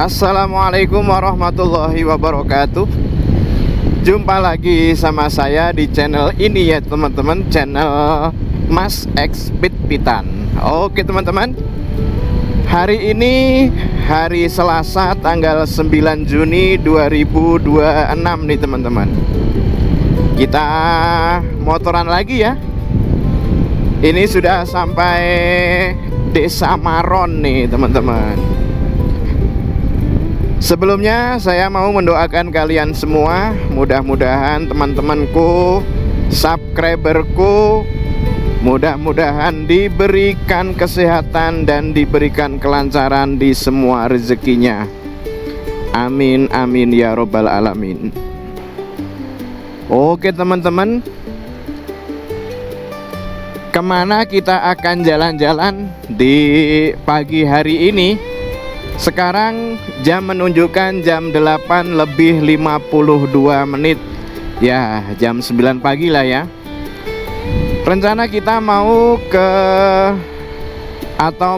Assalamualaikum warahmatullahi wabarakatuh. Jumpa lagi sama saya di channel ini ya teman-teman, channel Mas X Pit-Pitan. Oke teman-teman, hari ini hari Selasa tanggal 9 Juni 2026 nih teman-teman. Kita motoran lagi ya. Ini sudah sampai Desa Maron nih teman-teman. Sebelumnya saya mau mendoakan kalian semua, mudah-mudahan teman-temanku, subscriberku, mudah-mudahan diberikan kesehatan dan diberikan kelancaran di semua rezekinya. Amin amin ya robbal alamin. Oke teman-teman, kemana kita akan jalan-jalan di pagi hari ini? Sekarang jam menunjukkan jam 8 lebih 52 menit. Ya, jam 9 pagi lah ya. Rencana kita mau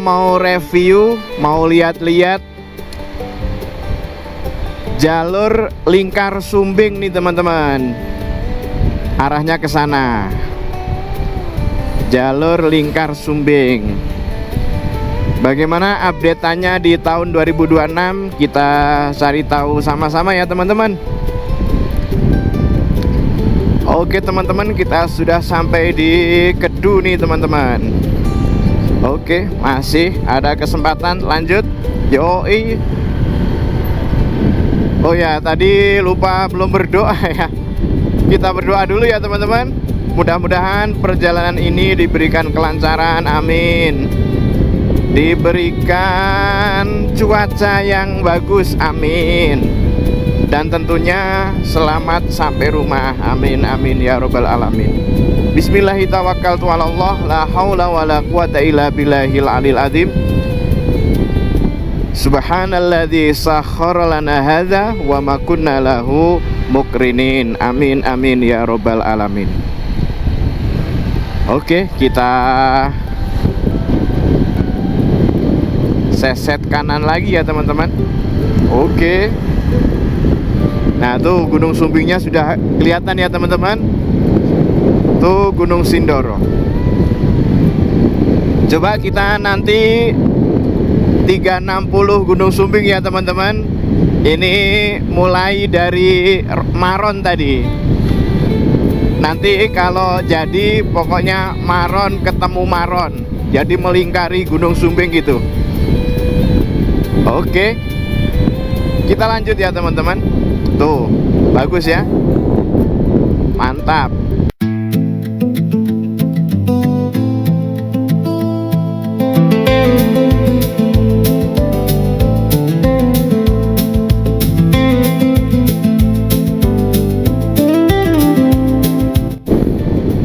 mau review, mau lihat-lihat jalur Lingkar Sumbing nih teman-teman. Arahnya ke sana. Jalur Lingkar Sumbing. Bagaimana update-nya di tahun 2026, kita cari tahu sama-sama ya teman-teman. Oke teman-teman, kita sudah sampai di Kedu nih teman-teman. Oke, masih ada kesempatan, lanjut. Yoi. Oh ya, tadi lupa belum berdoa ya. Kita berdoa dulu ya teman-teman. Mudah-mudahan perjalanan ini diberikan kelancaran, amin. Diberikan cuaca yang bagus, amin. Dan tentunya selamat sampai rumah, amin amin ya robbal alamin. Bismillahirrahmanirrahim. La haula wa la quwata illa billahil alil azim. Subhanalladzi sakhkhara lana hadza wa ma kunna lahu muqrinin. Amin amin ya robbal alamin. Oke, kita seset kanan lagi ya teman-teman. Oke. Nah tuh Gunung Sumbingnya sudah kelihatan ya teman-teman. Tuh Gunung Sindoro. Coba kita nanti 360 Gunung Sumbing ya teman-teman. Ini mulai dari Maron tadi. Nanti kalau jadi pokoknya Maron ketemu Maron, jadi melingkari Gunung Sumbing gitu. Oke, kita lanjut ya teman-teman. Tuh, bagus ya. Mantap.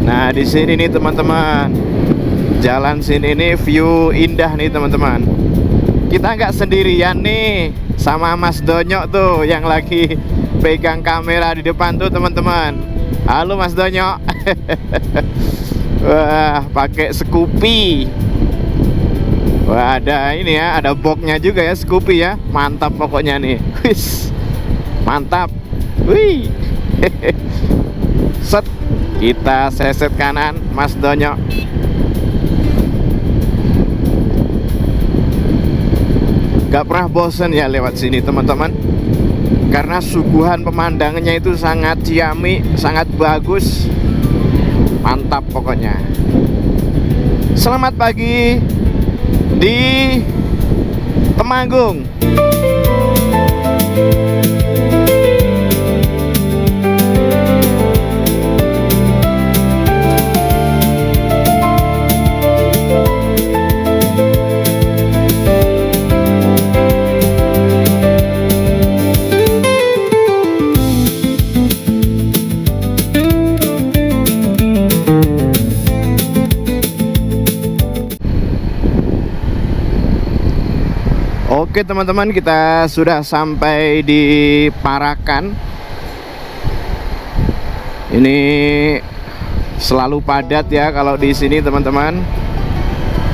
Nah, di sini nih teman-teman. Jalan sini nih view indah nih teman-teman. Kita nggak sendirian nih, sama Mas Donyok tuh yang lagi pegang kamera di depan tuh teman-teman. Halo Mas Donyok. Wah, pakai Scoopy. Wah, ada ini ya, ada boxnya juga ya Scoopy ya. Mantap pokoknya nih. Wis. Mantap. Wih. Set. Kita seset kanan Mas Donyok. Gak pernah bosen ya lewat sini teman-teman, karena suguhan pemandangannya itu sangat ciamik, sangat bagus. Mantap pokoknya. Selamat pagi di Temanggung. Oke teman-teman, kita sudah sampai di Parakan. Ini selalu padat ya kalau di sini teman-teman.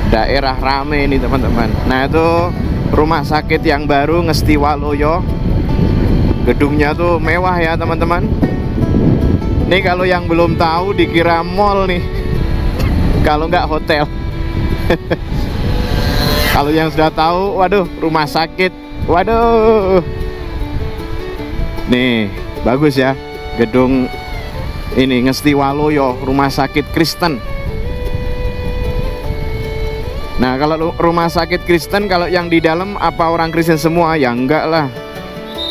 Daerah rame ini teman-teman. Nah itu rumah sakit yang baru Ngestiwaloyo. Gedungnya tuh mewah ya teman-teman. Nih kalau yang belum tahu dikira mall nih, kalau nggak hotel. Kalau yang sudah tahu, waduh, rumah sakit. Waduh. Nih, bagus ya. Gedung ini Ngestiwaloyo, rumah sakit Kristen. Nah, kalau rumah sakit Kristen, kalau yang di dalam apa orang Kristen semua? Ya enggak lah.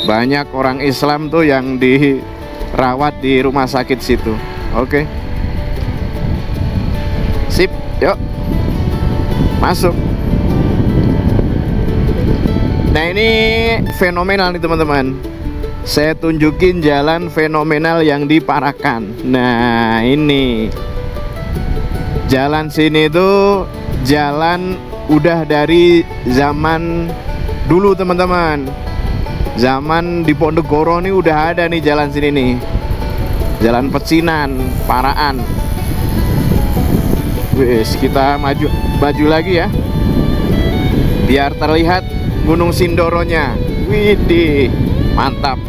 Banyak orang Islam tuh yang dirawat di rumah sakit situ. Oke. Sip, yuk. Masuk. Nah, ini fenomenal nih teman-teman. Saya tunjukin jalan fenomenal yang di Parakan. Nah, ini jalan sini tuh jalan udah dari zaman dulu teman-teman. Zaman di Ponegoro nih udah ada nih jalan sini nih. Jalan Pecinan, Paraan. Wes, kita maju lagi ya. Biar terlihat Gunung Sindoronya. Widih, mantap.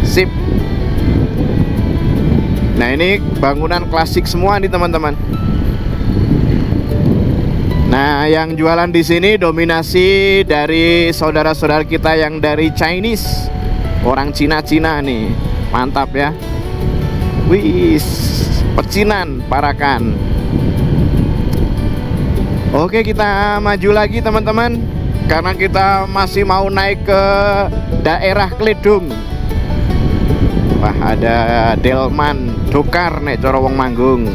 Sip. Nah, ini bangunan klasik semua nih teman-teman. Nah, yang jualan di sini dominasi dari saudara-saudara kita yang dari Chinese, orang Cina-Cina nih, mantap ya. Wih, Pecinan, Parakan. Oke, kita maju lagi teman-teman, karena kita masih mau naik ke daerah Kledung. Wah, ada Delman, Dokar nek cara wong Manggung.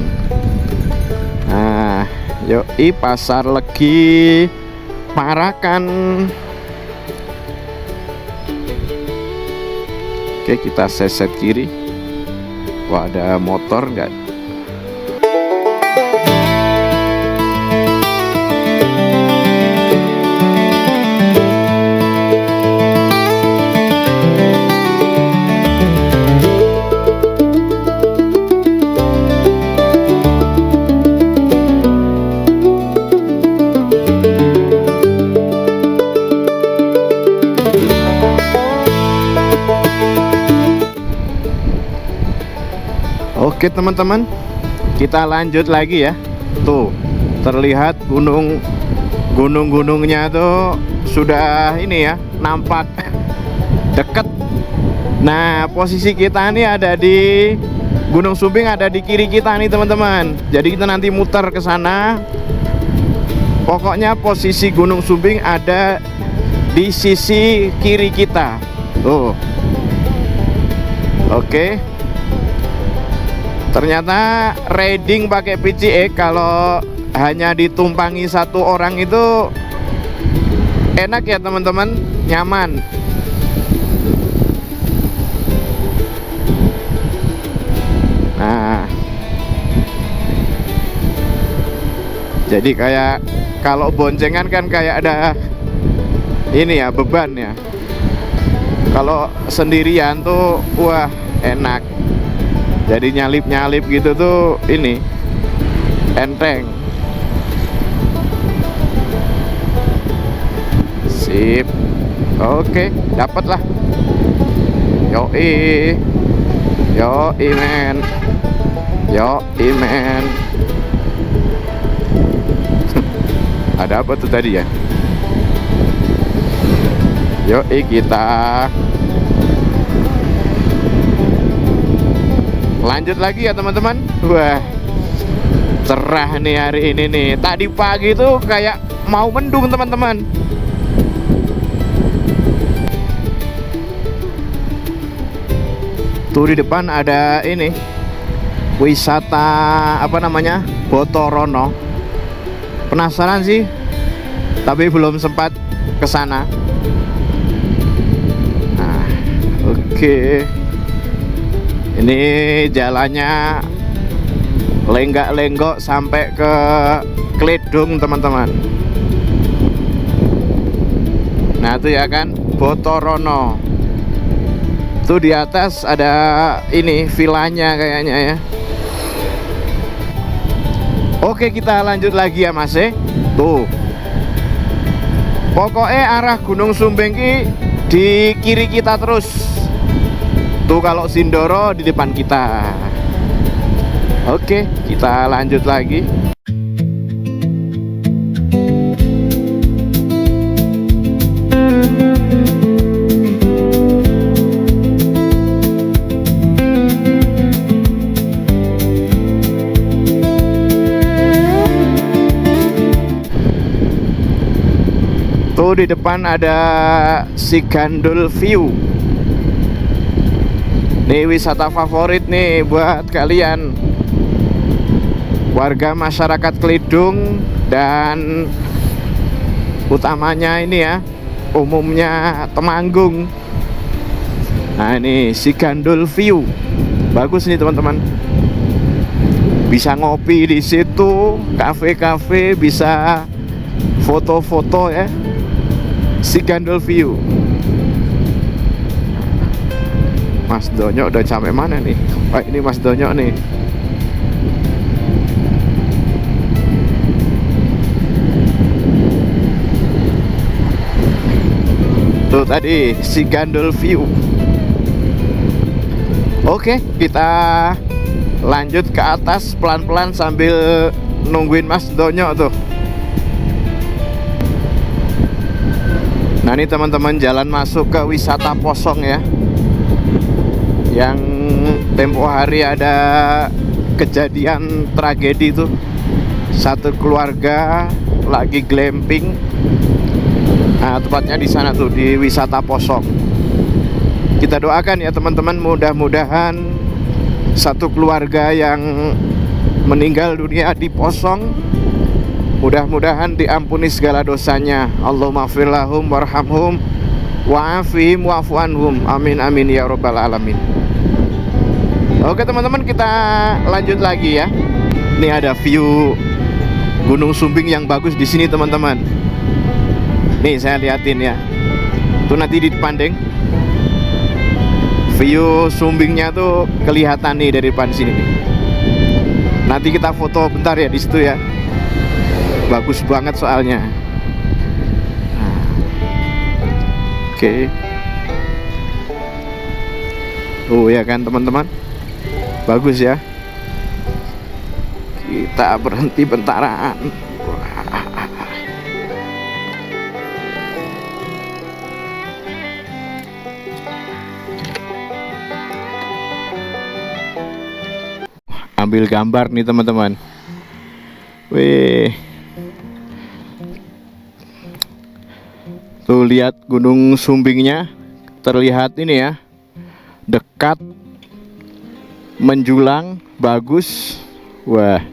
Nah, yoi, Pasar Legi Parakan. Oke, kita seset kiri. Wah, ada motor nggak? Oke teman-teman, kita lanjut lagi ya. Tuh, terlihat gunung-gunungnya tuh sudah ini ya, nampak deket. Nah, posisi kita nih ada di Gunung Sumbing, ada di kiri kita nih teman-teman. Jadi kita nanti muter ke sana. Pokoknya posisi Gunung Sumbing ada di sisi kiri kita. Tuh. Oke. Ternyata riding pakai PCX kalau hanya ditumpangi satu orang itu enak ya teman-teman, nyaman. Nah, jadi kayak kalau boncengan kan kayak ada ini ya, beban ya. Kalau sendirian tuh wah enak. Jadi nyalip-nyalip gitu tuh ini enteng. Sip. Oke, dapat lah. Yoi. Yoi men. Yoi men. Ada apa tuh tadi ya? Yoi, kita lanjut lagi ya teman-teman. Wah, cerah nih hari ini nih. Tadi pagi tuh kayak mau mendung teman-teman. Tuh di depan ada ini wisata apa namanya, Botorono. Penasaran sih, tapi belum sempat ke sana. Nah, oke. Ini jalannya lenggak-lenggok sampai ke Kledung teman-teman. Nah itu ya kan, Botorono. Tuh di atas ada ini villanya kayaknya ya. Oke, kita lanjut lagi ya Mas. Tuh Pokoknya arah Gunung Sumbing di kiri kita terus. Tuh kalau Sindoro di depan kita. Oke, kita lanjut lagi. Tuh di depan ada Sigandul View. Nih wisata favorit nih buat kalian warga masyarakat Klidung dan utamanya ini ya, umumnya Temanggung. Nah ini Sigandul View, bagus nih teman-teman. Bisa ngopi di situ, kafe-kafe, bisa foto-foto ya. Sigandul View. Mas Donyo udah sampai mana nih? Wah ini Mas Donyo nih. Tuh tadi Sigandul View. Oke, kita lanjut ke atas pelan-pelan sambil nungguin Mas Donyo tuh. Nah ini teman-teman jalan masuk ke wisata Posong ya, yang tempo hari ada kejadian tragedi tuh, satu keluarga lagi glamping. Nah tepatnya di sana tuh di wisata Posong. Kita doakan ya teman-teman, mudah-mudahan satu keluarga yang meninggal dunia di Posong mudah-mudahan diampuni segala dosanya. Allahumma fir lahum warhamhum wa'afihim wa'fu anhum. Amin amin ya rabbal alamin. Oke teman-teman, kita lanjut lagi ya. Ini ada view Gunung Sumbing yang bagus di sini teman-teman. Nih saya liatin ya. Tuh nanti di depan deng, view Sumbingnya tuh kelihatan nih dari depan sini nih. Nanti kita foto bentar ya di situ ya. Bagus banget soalnya. Nah. Oke. Oh ya kan teman-teman, bagus ya. Kita berhenti bentaran. Ambil gambar nih teman-teman. Wih. Tuh lihat Gunung Sumbingnya, terlihat ini ya, dekat, menjulang, bagus. Wah,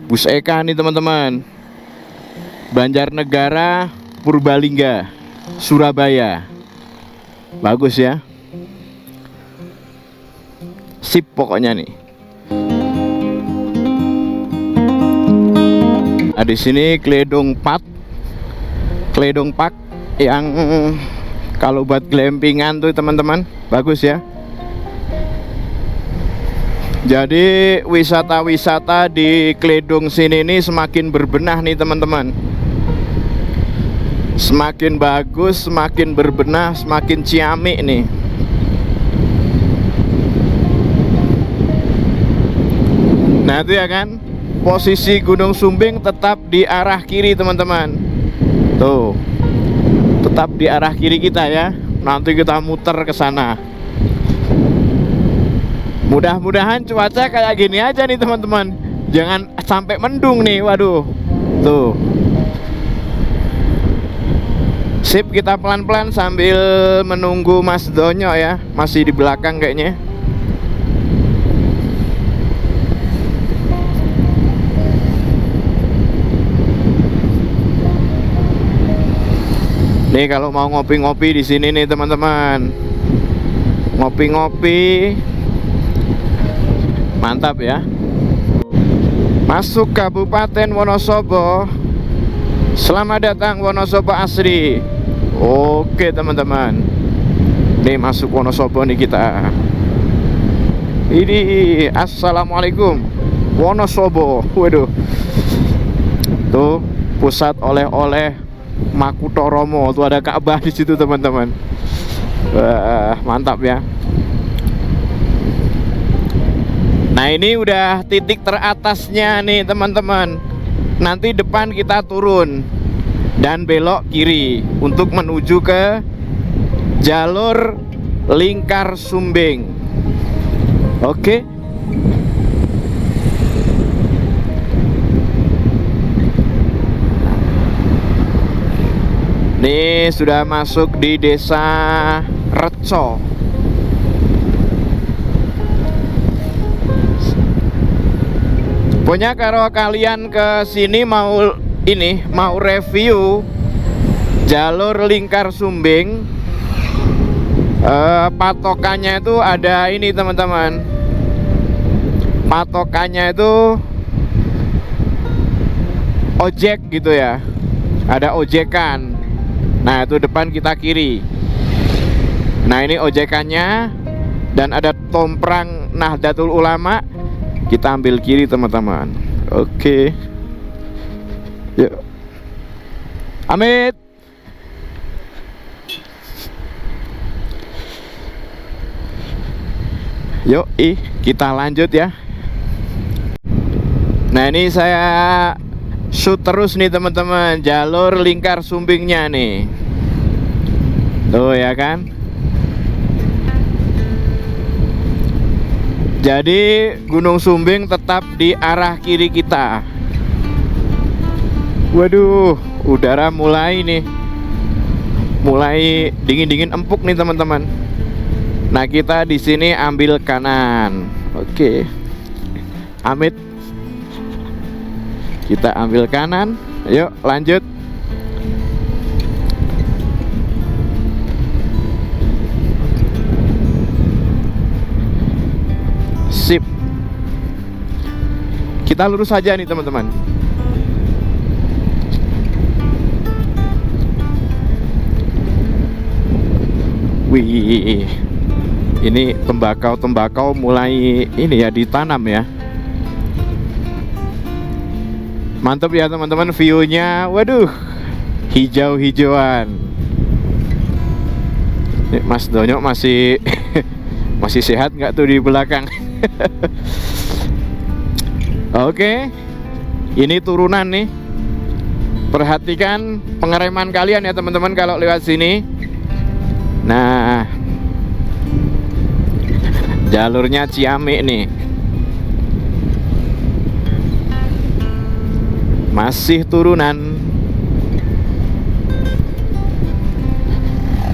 Bus Eka nih teman-teman. Banjarnegara, Purbalingga, Surabaya. Bagus ya. Sip pokoknya nih. Nah, di sini Kledong Park yang kalau buat glampingan tuh teman-teman, bagus ya. Jadi wisata-wisata di Kledong sini nih semakin berbenah nih teman-teman. Semakin bagus, semakin berbenah, semakin ciamik nih. Nah itu ya kan, posisi Gunung Sumbing tetap di arah kiri teman-teman. Tuh, tetap di arah kiri kita ya. Nanti kita muter ke sana. Mudah-mudahan cuaca kayak gini aja nih teman-teman. Jangan sampai mendung nih. Waduh. Tuh. Sip, kita pelan-pelan sambil menunggu Mas Donyo ya. Masih di belakang kayaknya. Nih kalau mau ngopi-ngopi di sini nih teman-teman, ngopi-ngopi, mantap ya. Masuk Kabupaten Wonosobo. Selamat datang Wonosobo asri. Oke teman-teman, nih masuk Wonosobo nih kita. Ini assalamualaikum Wonosobo. Waduh, tuh pusat oleh-oleh Makutoromo. Tuh ada Ka'bah di situ teman-teman. Wah, mantap ya. Nah ini udah titik teratasnya nih teman-teman. Nanti depan kita turun dan belok kiri untuk menuju ke jalur Lingkar Sumbing. Oke. Ini sudah masuk di desa Reco. Pokoknya kalau kalian ke sini mau review jalur Lingkar Sumbing, patokannya itu ada ini teman-teman. Patokannya itu ojek gitu ya. Ada ojekan. Nah itu depan kita kiri. Nah ini ojekannya. Dan ada tomprang Nahdlatul Ulama. Kita ambil kiri teman-teman. Oke. Yuk Amit. Yuk kita lanjut ya. Nah ini saya shoot terus nih teman-teman, jalur Lingkar Sumbingnya nih. Tuh ya kan. Jadi Gunung Sumbing tetap di arah kiri kita. Waduh, udara mulai dingin-dingin empuk nih teman-teman. Nah kita di sini ambil kanan. Oke. Amit. Kita ambil kanan. Yuk lanjut. Sip. Kita lurus saja nih teman-teman. Wih, ini tembakau mulai ini ya ditanam ya. Mantap ya teman-teman view-nya. Waduh, hijau-hijauan. Mas Donyo masih masih sehat nggak tuh di belakang? Oke, ini turunan nih. Perhatikan pengereman kalian ya teman-teman kalau lewat sini. Nah, jalurnya Ciamik nih. Masih turunan.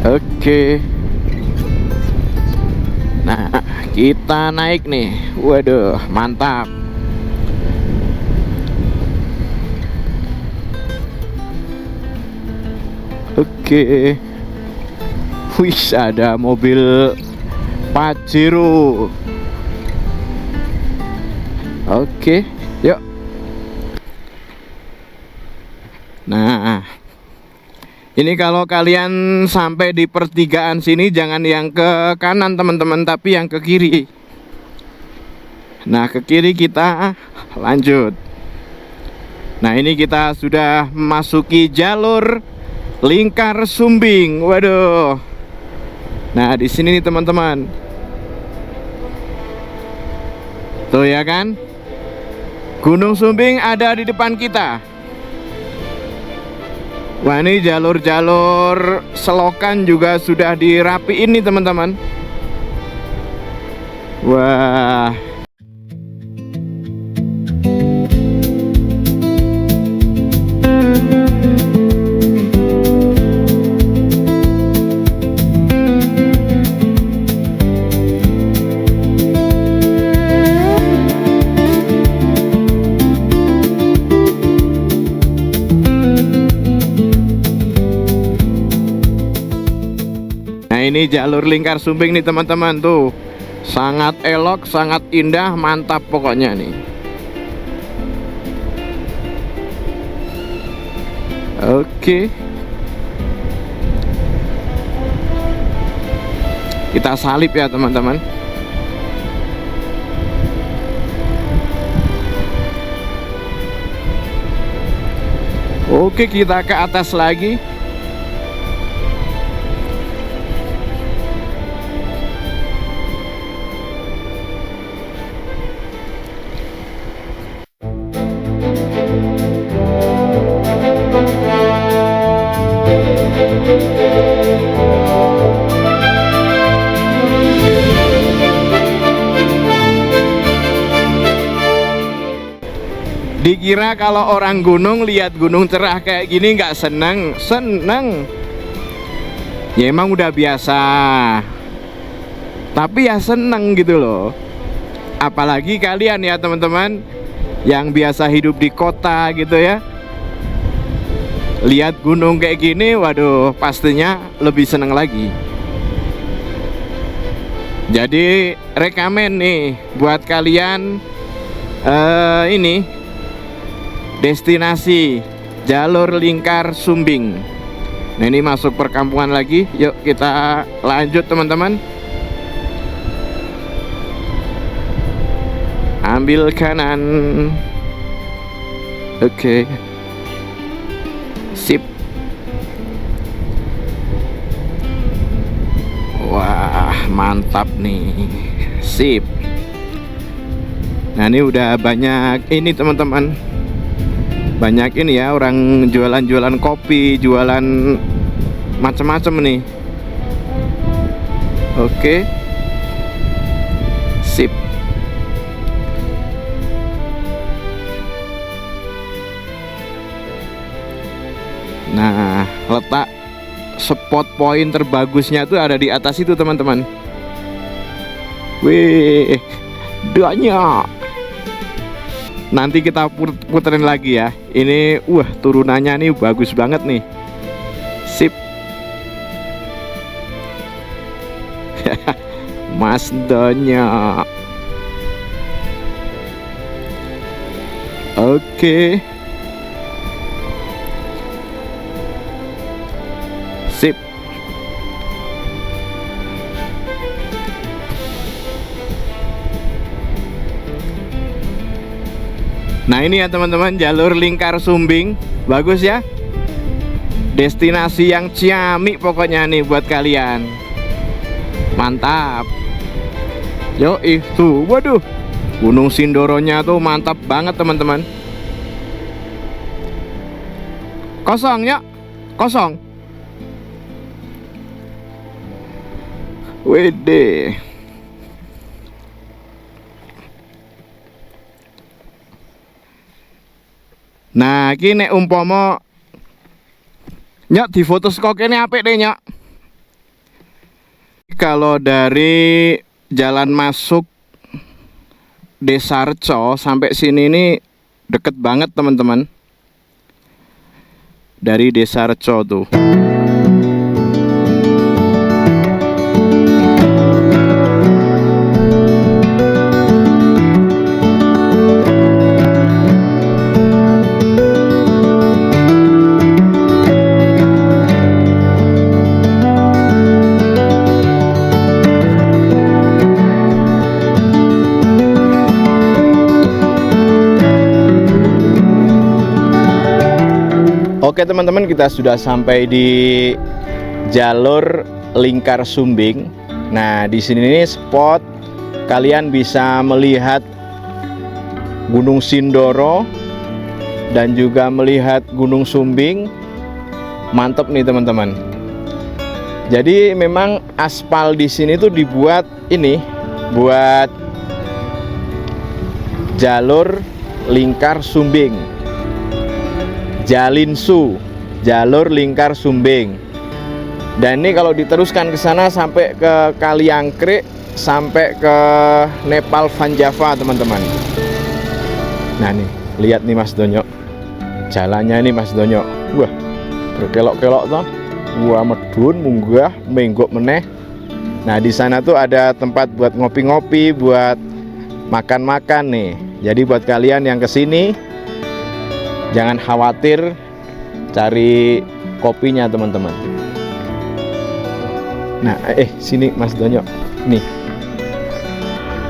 Oke. Nah, kita naik nih. Waduh, mantap. Oke. Wih, ada mobil Pajero. Oke, yuk. Nah, ini kalau kalian sampai di pertigaan sini jangan yang ke kanan teman-teman, tapi yang ke kiri. Nah ke kiri kita lanjut. Nah ini kita sudah memasuki jalur Lingkar Sumbing. Waduh. Nah di sini nih teman-teman. Tuh ya kan, Gunung Sumbing ada di depan kita. Wah ini jalur-jalur selokan juga sudah dirapiin nih teman-teman. Wah. Ini jalur Lingkar Sumbing nih teman-teman, tuh sangat elok, sangat indah, mantap pokoknya nih. Oke, kita salip ya teman-teman. Oke, kita ke atas lagi. Dikira kalau orang gunung lihat gunung cerah kayak gini nggak seneng. Seneng. Ya emang udah biasa. Tapi ya seneng gitu loh. Apalagi kalian ya teman-teman yang biasa hidup di kota gitu ya. Lihat gunung kayak gini, waduh pastinya lebih seneng lagi. Jadi rekomen nih buat kalian ini destinasi Jalur Lingkar Sumbing. Nah ini masuk perkampungan lagi. Yuk kita lanjut teman-teman. Ambil kanan. Oke. Sip. Wah mantap nih. Sip. Nah ini udah banyak ini teman-teman, banyak ini ya orang jualan-jualan kopi, jualan macam-macam nih. Oke. Sip. Nah, letak spot point terbagusnya tuh ada di atas itu teman-teman. Wih, banyak. Nanti kita puterin lagi ya. Ini turunannya nih bagus banget nih. Sip. Mas Donya. Oke. Sip. Nah ini ya teman-teman, Jalur Lingkar Sumbing. Bagus ya. Destinasi yang ciamik pokoknya nih buat kalian. Mantap. Yo itu, waduh, Gunung Sindoronya tuh mantap banget teman-teman. Kosong ya, kosong. Wede. Nah, iki nek umpama nyok di foto kok kene apik deh nyok. Kalau dari jalan masuk Desa Reco sampai sini ini deket banget teman-teman. Dari Desa Reco tuh. Oke teman-teman, kita sudah sampai di Jalur Lingkar Sumbing. Nah, di sini nih spot kalian bisa melihat Gunung Sindoro dan juga melihat Gunung Sumbing. Mantap nih teman-teman. Jadi memang aspal di sini tuh dibuat ini buat Jalur Lingkar Sumbing. Jalinsu, Jalur Lingkar Sumbing. Dan ini kalau diteruskan ke sana sampai ke Kaliangkrik, sampai ke Nepal Van Java teman-teman. Nah nih, lihat nih Mas Donyo. Jalannya nih Mas Donyo. Wah, berkelok-kelok toh. Wah, medun munggah, menggok meneh. Nah, di sana tuh ada tempat buat ngopi-ngopi, buat makan-makan nih. Jadi buat kalian yang kesini, jangan khawatir cari kopinya teman-teman. Nah, sini Mas Donyo. Nih.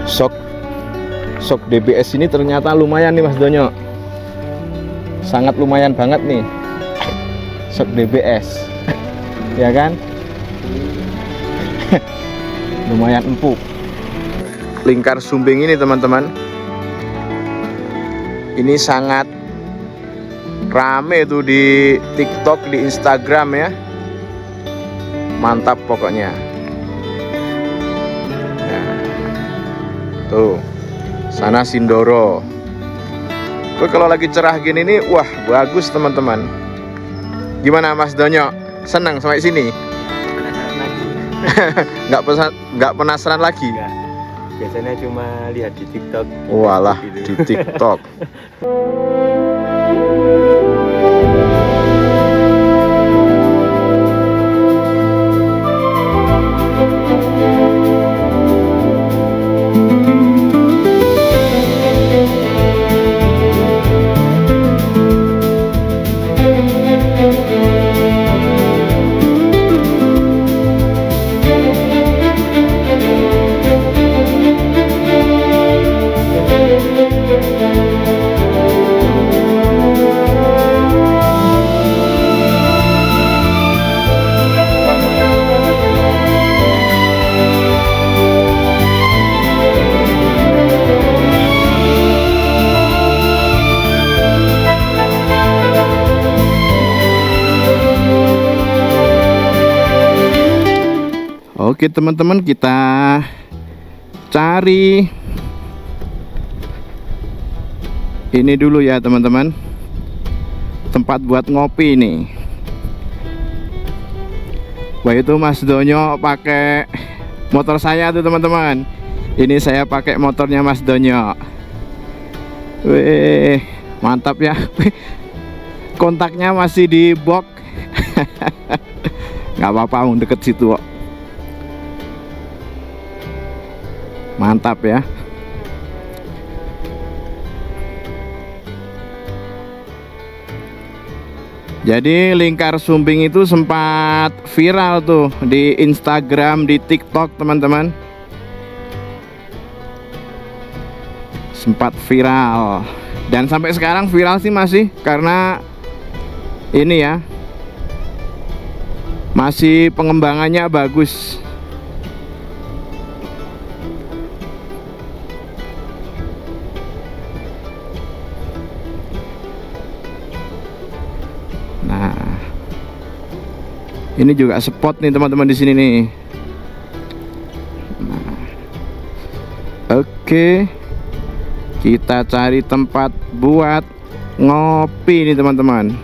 Sok DBS ini ternyata lumayan nih Mas Donyo. Sangat lumayan banget nih. sok DBS. Ya kan? Lumayan empuk. Lingkar Sumbing ini teman-teman, ini sangat rame tuh di TikTok, di Instagram ya. Mantap pokoknya. Nah, tuh, sana Sindoro. Tuh kalau lagi cerah gini nih, wah bagus teman-teman. Gimana Mas Donyo? Senang sampai sini? Nggak penasaran lagi? Enggak. Biasanya cuma lihat di TikTok. Walah, di TikTok. Oke teman-teman, kita cari ini dulu ya teman-teman, tempat buat ngopi nih. Wah itu Mas Donyo pakai motor saya tuh teman-teman. Ini saya pakai motornya Mas Donyo. Wih, mantap ya. Kontaknya masih di box. Nggak apa-apa, deket situ kok. Mantap ya. Jadi Lingkar Sumbing itu sempat viral tuh di Instagram, di TikTok teman-teman. Sempat viral. Dan sampai sekarang viral sih masih, karena ini ya, masih pengembangannya bagus. Nah, ini juga spot nih teman-teman di sini nih. Nah, oke, kita cari tempat buat ngopi nih teman-teman.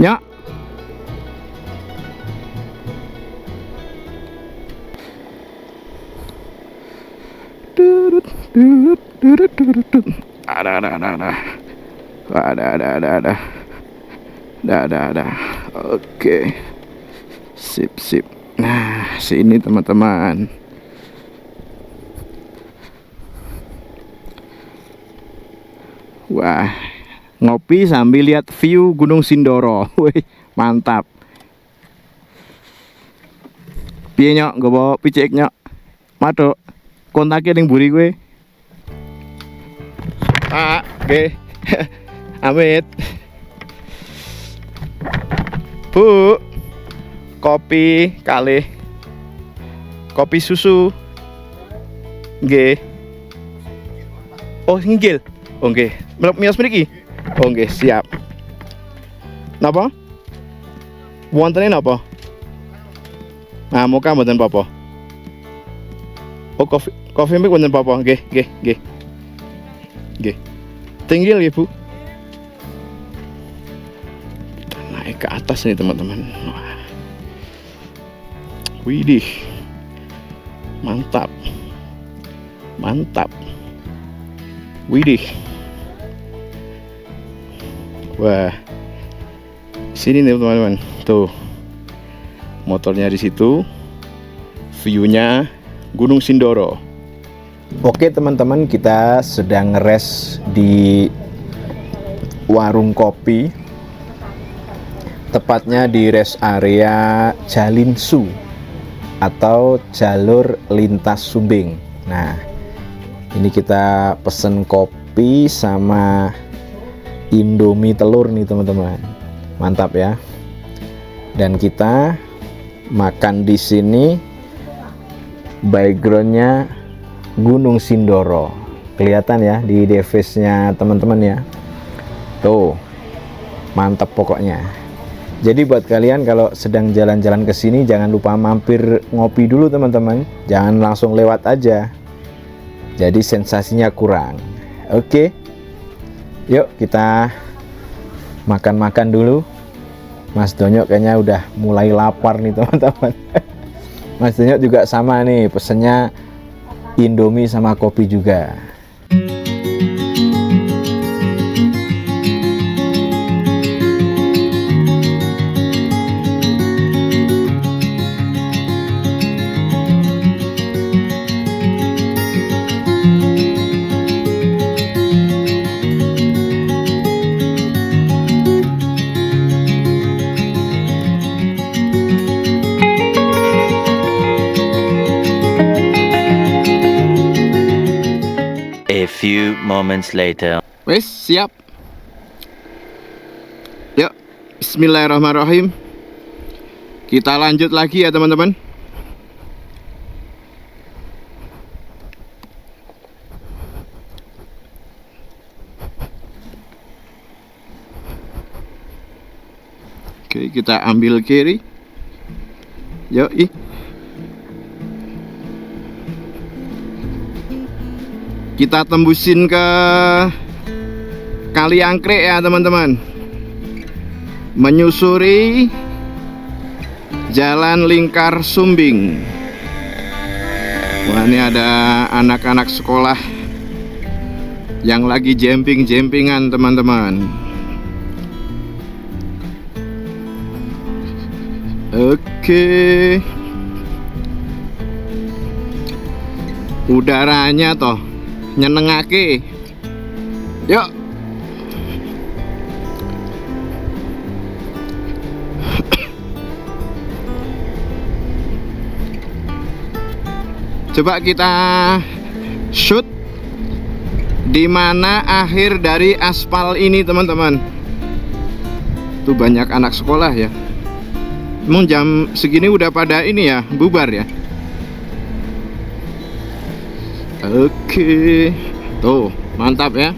Nyok. Ada. Oke. Sip. Nah, sini teman-teman. Wah, ngopi sambil lihat view Gunung Sindoro. Wih, mantap. Piye nyok, nggowo picik nyok. Matuk. Kontaknya ning mburi kowe. Oke. Amit. Bu, kopi kalih. Kopi susu. Nggih. Oh, nggih. Oh, nggih. Miyos mriki. Oh, nggih, siap. Napa? Wontene napa? Nah, muka mboten apa-apa. Oh, kopi mik wonten apa-apa? Nggih. Tinggi ya Bu. Kita naik ke atas nih teman-teman. Widih, mantap. Widih. Wah, sini nih teman-teman. Tuh, motornya di situ. View-nya Gunung Sindoro. Oke teman-teman, kita sedang ngeres di warung kopi, tepatnya di rest area Jalinsu atau jalur lintas Sumbing. Nah, ini kita pesen kopi sama Indomie telur nih teman-teman. Mantap ya. Dan kita makan di sini backgroundnya Gunung Sindoro. Kelihatan ya di device-nya teman-teman ya. Tuh. Mantap pokoknya. Jadi buat kalian kalau sedang jalan-jalan ke sini jangan lupa mampir ngopi dulu teman-teman. Jangan langsung lewat aja. Jadi sensasinya kurang. Oke. Yuk kita makan-makan dulu. Mas Donyok kayaknya udah mulai lapar nih teman-teman. Mas Donyok juga sama nih, pesennya Indomie sama kopi juga. A few moments later. Wes, siap. Yuk, bismillahirrahmanirrahim. Kita lanjut lagi ya teman-teman. Oke, kita ambil kiri. Yoi. Kita tembusin ke Kali Angkrek ya teman-teman. Menyusuri Jalan Lingkar Sumbing. Wah, ini ada anak-anak sekolah yang lagi jemping-jempingan teman-teman. Oke. Udaranya toh nyenengake. Yuk. Coba kita shoot di mana akhir dari aspal ini teman-teman. Tuh banyak anak sekolah ya. Emang jam segini udah pada ini ya, bubar ya. Oke. Tuh, mantap ya.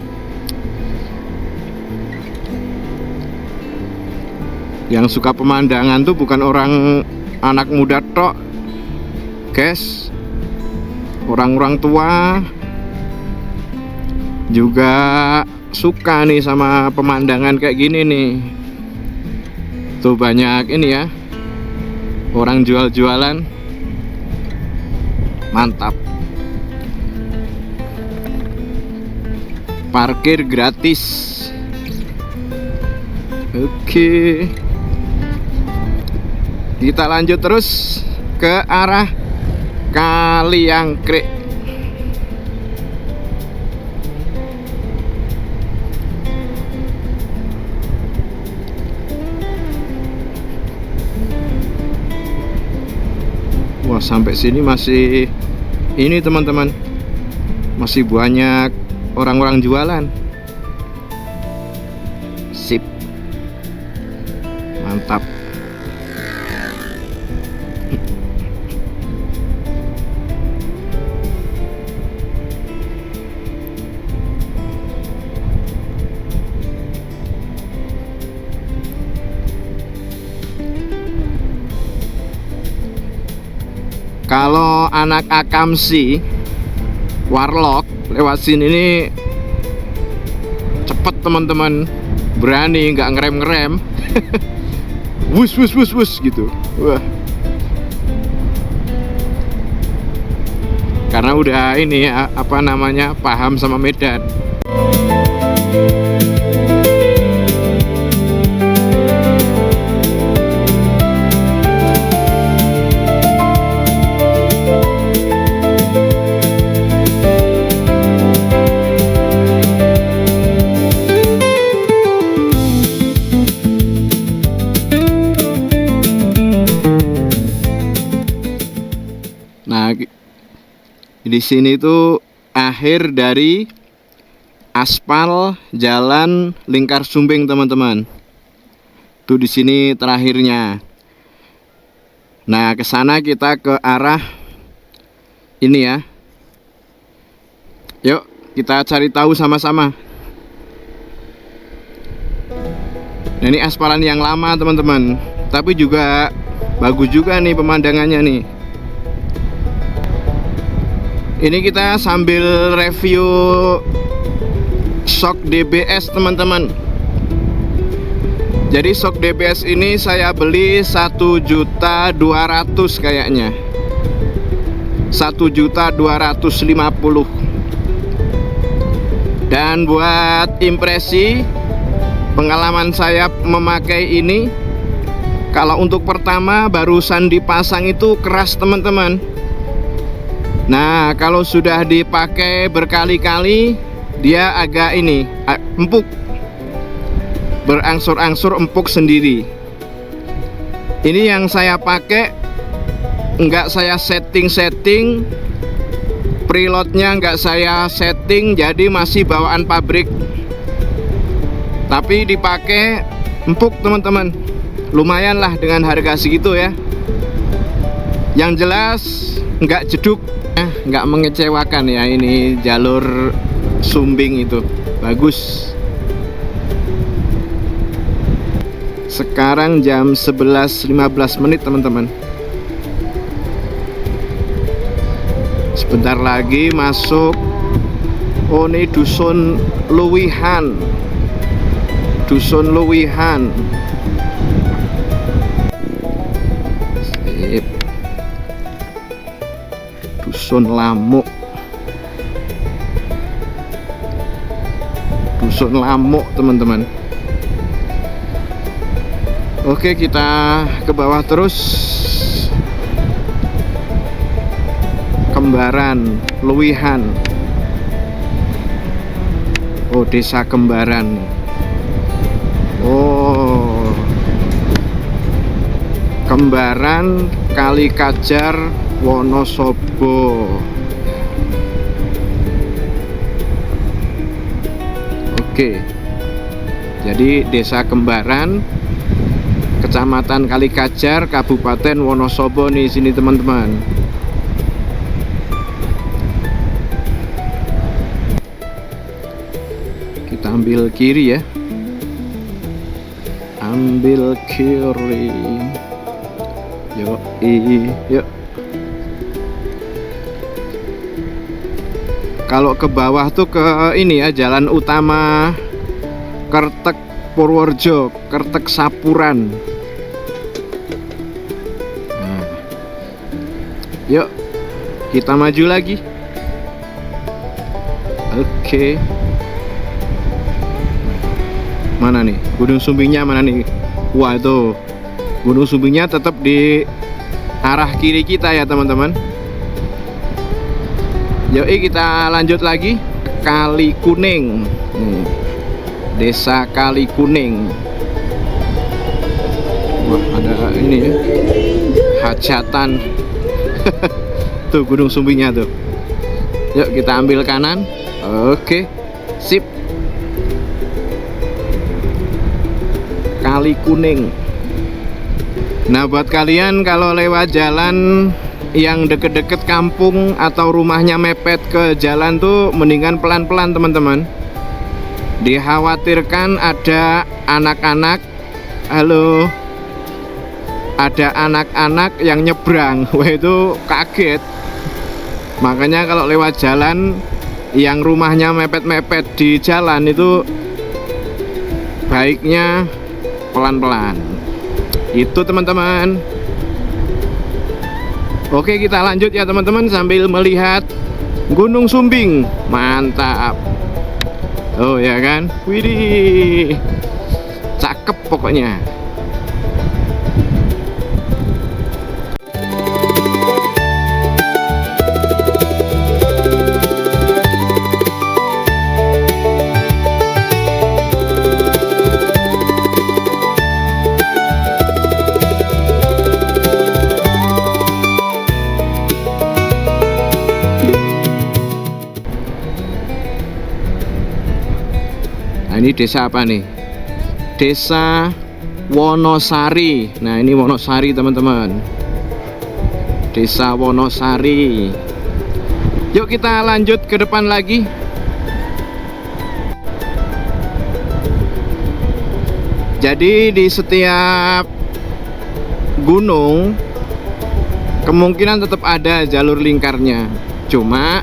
Yang suka pemandangan tuh bukan orang anak muda tok, guys. Orang-orang tua juga suka nih sama pemandangan kayak gini nih. Tuh banyak ini ya, orang jual-jualan. Mantap. Parkir gratis. Oke. Kita lanjut terus ke arah Kali Angkrek. Wah, sampai sini masih ini teman-teman. Masih banyak orang-orang jualan. Sip. Mantap. Kalau anak akamsi warlock lewat sini ini cepet teman-teman, berani nggak ngerem-ngerem. Wus wus wus wus gitu. Wah. Karena udah ini apa namanya, paham sama medan. Nah, di sini tuh akhir dari aspal jalan Lingkar Sumbing teman-teman. Tuh di sini terakhirnya. Nah, ke sana kita ke arah ini ya. Yuk, kita cari tahu sama-sama. Nah, ini aspalan yang lama teman-teman, tapi juga bagus juga nih pemandangannya nih. Ini kita sambil review shock DBS teman-teman. Jadi shock DBS ini saya beli 1.200.000 kayaknya, 1.250.000. Dan buat impresi pengalaman saya memakai ini, kalau untuk pertama barusan dipasang itu keras teman-teman. Nah, kalau sudah dipakai berkali-kali, dia agak ini empuk, berangsur-angsur empuk sendiri. Ini yang saya pakai, enggak saya setting, preloadnya enggak saya setting, jadi masih bawaan pabrik. Tapi dipakai empuk teman-teman, lumayan lah dengan harga segitu ya. Yang jelas enggak jeduk, enggak mengecewakan ya. Ini jalur Sumbing itu bagus. Sekarang jam 11.15 menit teman-teman. Sebentar lagi masuk. Oh, ini Dusun Luwihan. Dusun Luwihan. Sip. Dusun Lamuk. Dusun Lamuk teman-teman. Oke, kita ke bawah terus. Kembaran Luwihan. Oh, desa Kembaran. Oh, Kembaran Kalikajar Wonosobo. Oke, jadi desa Kembaran, Kecamatan Kalikajar, Kabupaten Wonosobo nih sini teman-teman. Kita ambil kiri ya. Ambil kiri. Yuk, yuk. Kalau ke bawah tuh ke ini ya, jalan utama Kertek Purworejo, Kertek Sapuran. Nah, yuk kita maju lagi. Oke. Mana nih Gunung Sumbingnya, mana nih? Wah, itu Gunung Sumbingnya tetap di arah kiri kita ya teman-teman. Yuk kita lanjut lagi. Kali Kuning. Desa Kali Kuning. Wah, ada ini ya, hajatan. Tuh Gunung Sumbingnya tuh. Yuk kita ambil kanan. Oke, sip. Kali Kuning. Nah, buat kalian kalau lewat jalan yang deket-deket kampung atau rumahnya mepet ke jalan tuh mendingan pelan-pelan teman-teman. Dikhawatirkan ada anak-anak. Halo, ada anak-anak yang nyebrang. Wah, itu kaget. Makanya kalau lewat jalan yang rumahnya mepet-mepet di jalan itu baiknya pelan-pelan. Itu teman-teman. Oke, kita lanjut ya teman-teman sambil melihat Gunung Sumbing. Mantap. Oh ya kan? Widih, cakep pokoknya. Ini desa apa nih? Desa Wonosari. Nah, ini Wonosari teman-teman. Desa Wonosari. Yuk kita lanjut ke depan lagi. Jadi di setiap gunung kemungkinan tetap ada jalur lingkarnya. Cuma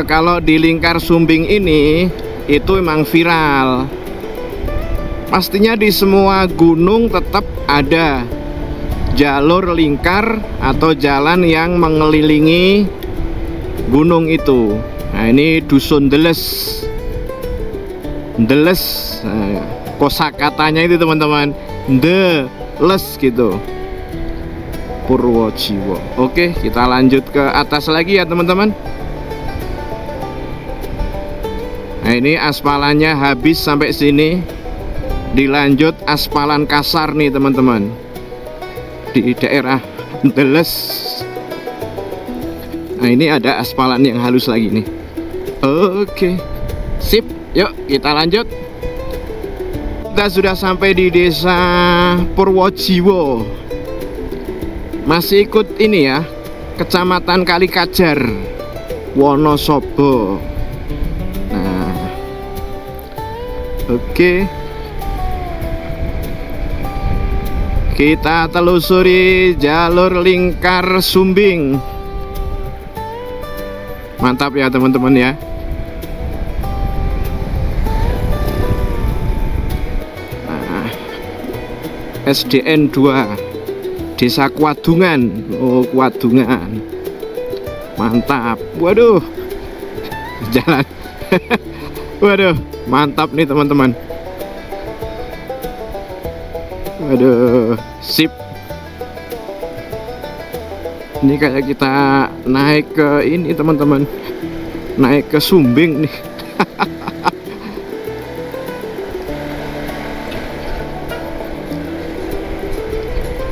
kalau di lingkar Sumbing ini itu memang viral. Pastinya di semua gunung tetap ada jalur lingkar atau jalan yang mengelilingi gunung itu. Nah, ini Dusun Deles. Deles, kosakatanya itu teman-teman, Deles gitu. Purwojiwo. Oke, kita lanjut ke atas lagi ya teman-teman. Nah, ini aspalannya habis sampai sini. Dilanjut aspalan kasar nih teman-teman. Di daerah Deles. Nah, ini ada aspalan yang halus lagi nih. Oke, sip. Yuk kita lanjut. Kita sudah sampai di desa Purwojiwo. Masih ikut ini ya, Kecamatan Kalikajar, Wonosobo. Nah, oke. Kita telusuri jalur lingkar Sumbing. Mantap ya teman-teman ya. SDN 2 Desa Kuadungan. Oh, Kuadungan. Mantap. Waduh. Jalan. Waduh, mantap nih teman-teman. Waduh, sip. Ini kayak kita naik ke ini teman-teman. Naik ke Sumbing nih.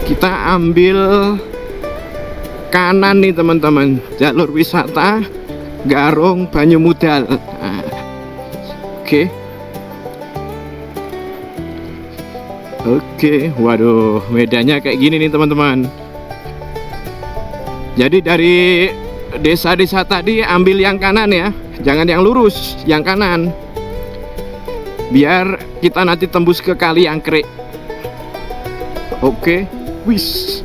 Kita ambil kanan nih teman-teman, jalur wisata Garung Banyumudal. Nah, oke. Oke, waduh, medannya kayak gini nih teman-teman. Jadi dari desa-desa tadi ambil yang kanan ya, jangan yang lurus, yang kanan. Biar kita nanti tembus ke Kali Angkrek. Oke. Wis.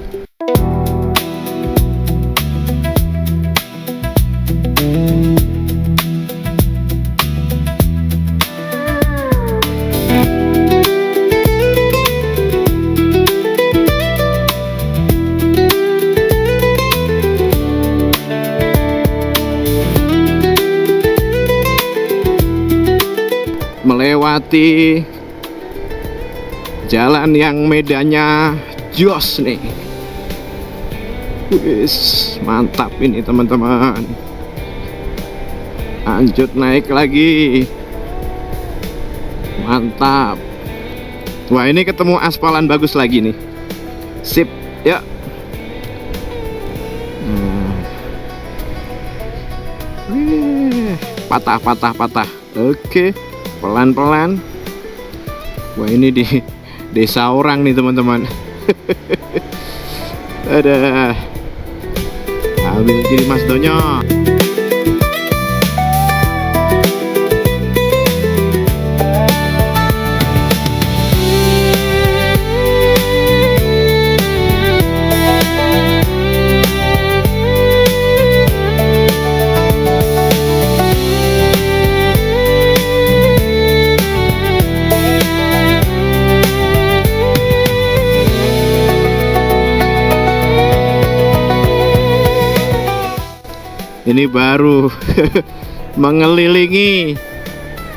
Melewati jalan yang medannya jos nih. Wis, mantap ini teman-teman. Lanjut naik lagi. Mantap. Wah, ini ketemu aspalan bagus lagi nih. Sip, ya. Patah. Oke, pelan-pelan. Wah, ini di desa orang nih teman-teman. Ada ambil kiri Mas Donyo. Ini baru mengelilingi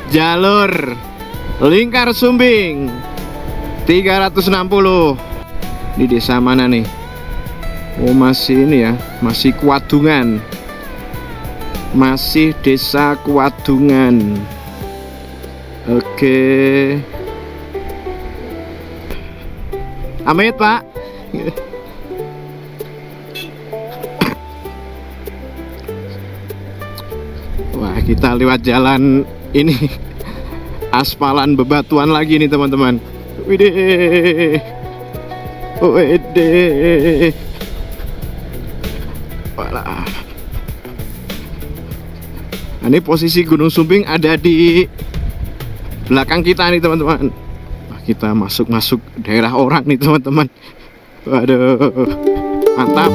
jalur lingkar Sumbing 360. Di desa mana nih? Oh, masih ini ya, masih Kuadungan. Masih desa Kuadungan. Oke. Amit, Pak. Wah, kita lewat jalan Ini aspalan bebatuan lagi nih teman-teman. Widih. Widih. Walah. Nah, ini posisi Gunung Sumbing ada di belakang kita nih teman-teman. Nah, kita masuk daerah orang nih teman-teman. Waduh, mantap.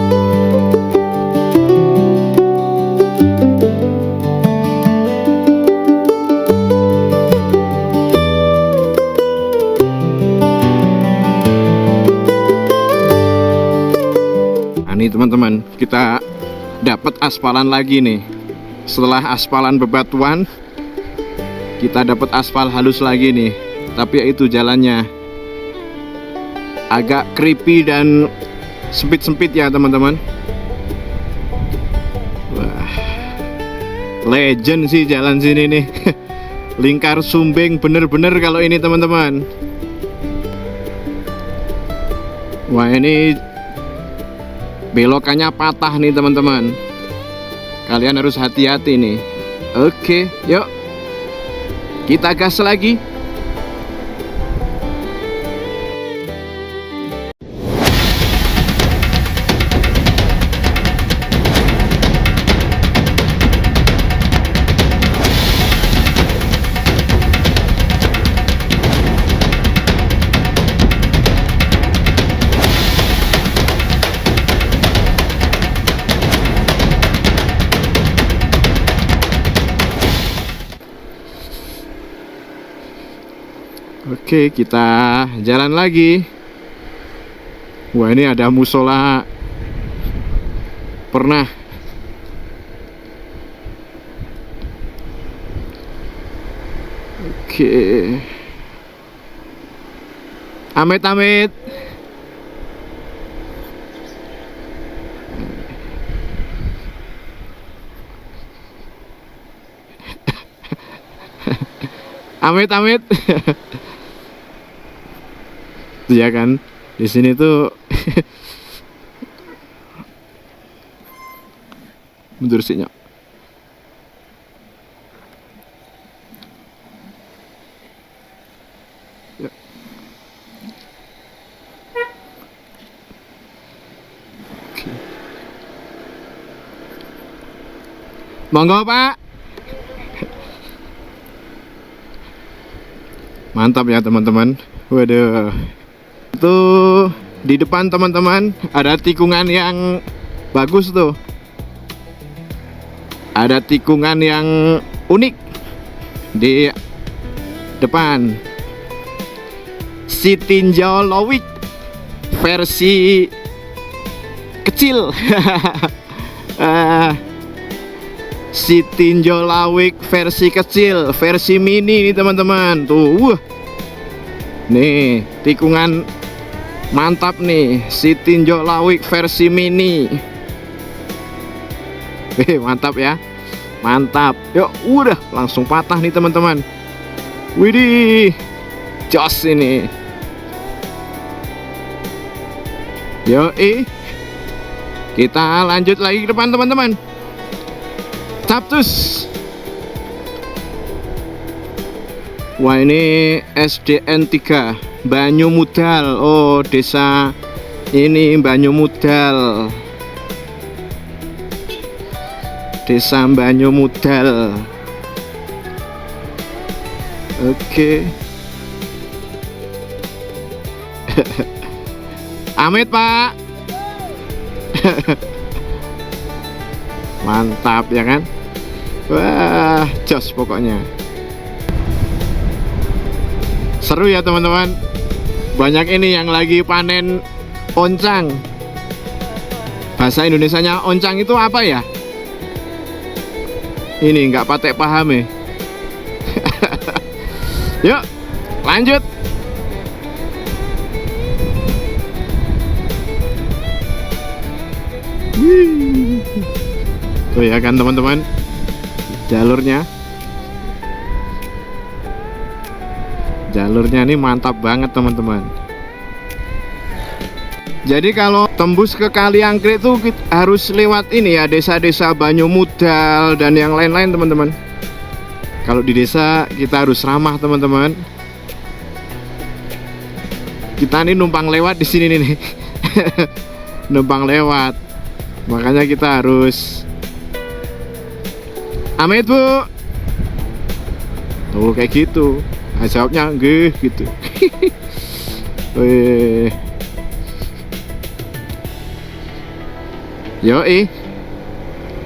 Nah, nih teman-teman, kita dapat aspalan lagi nih. Setelah aspalan bebatuan, kita dapat aspal halus lagi nih. Tapi ya itu jalannya agak creepy dan sempit-sempit ya teman-teman. Wah, legend sih jalan sini nih. Lingkar Sumbing bener-bener kalau ini teman-teman. Wah, ini belokannya patah nih teman-teman. Kalian harus hati-hati nih. Oke, yuk kita gas lagi. Oke, kita jalan lagi. Wah, ini ada musola pernah. Oke. Amit-amit. Amit-amit. Ya kan, di sini tuh mundur sih nyok. Ya. Oke. Monggo Pak. Mantap ya teman-teman. Waduh. Tuh di depan teman-teman ada tikungan yang bagus tuh. Ada tikungan yang unik di depan. Sitinjau Lowik versi kecil. Sitinjau Lowik versi kecil, versi mini nih teman-teman. Tuh. Nih, tikungan mantap nih, Sitinjau Lowik versi mini. Mantap ya, mantap. Yuk, udah langsung patah nih teman-teman. Widih, jos ini. Yuk, kita lanjut lagi ke depan teman-teman. Captus. Wah, ini SDN 3 Banyu Mudal. Oh, desa ini Banyu Mudal. Desa Banyu Mudal. Oke. Amit Pak. Mantap ya kan. Wah, jos pokoknya. Seru ya teman-teman. Banyak ini yang lagi panen oncang. Bahasa Indonesianya oncang itu apa ya? Ini nggak patek paham ya. Yuk lanjut. Tuh ya kan teman-teman, jalurnya ini mantap banget teman-teman. Jadi kalau tembus ke Kali Anggrek itu harus lewat ini ya, desa-desa Banyu Mudal dan yang lain-lain teman-teman. Kalau di desa kita harus ramah teman-teman. Kita nih numpang lewat di sini nih. Numpang lewat. Makanya kita harus Amit bu. Tuh kayak gitu. Nah, jawabnya nggih gitu. Wih. Yoi.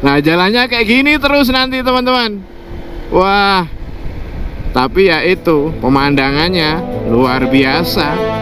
Nah jalannya kayak gini terus nanti teman-teman. Wah. Tapi ya itu pemandangannya luar biasa.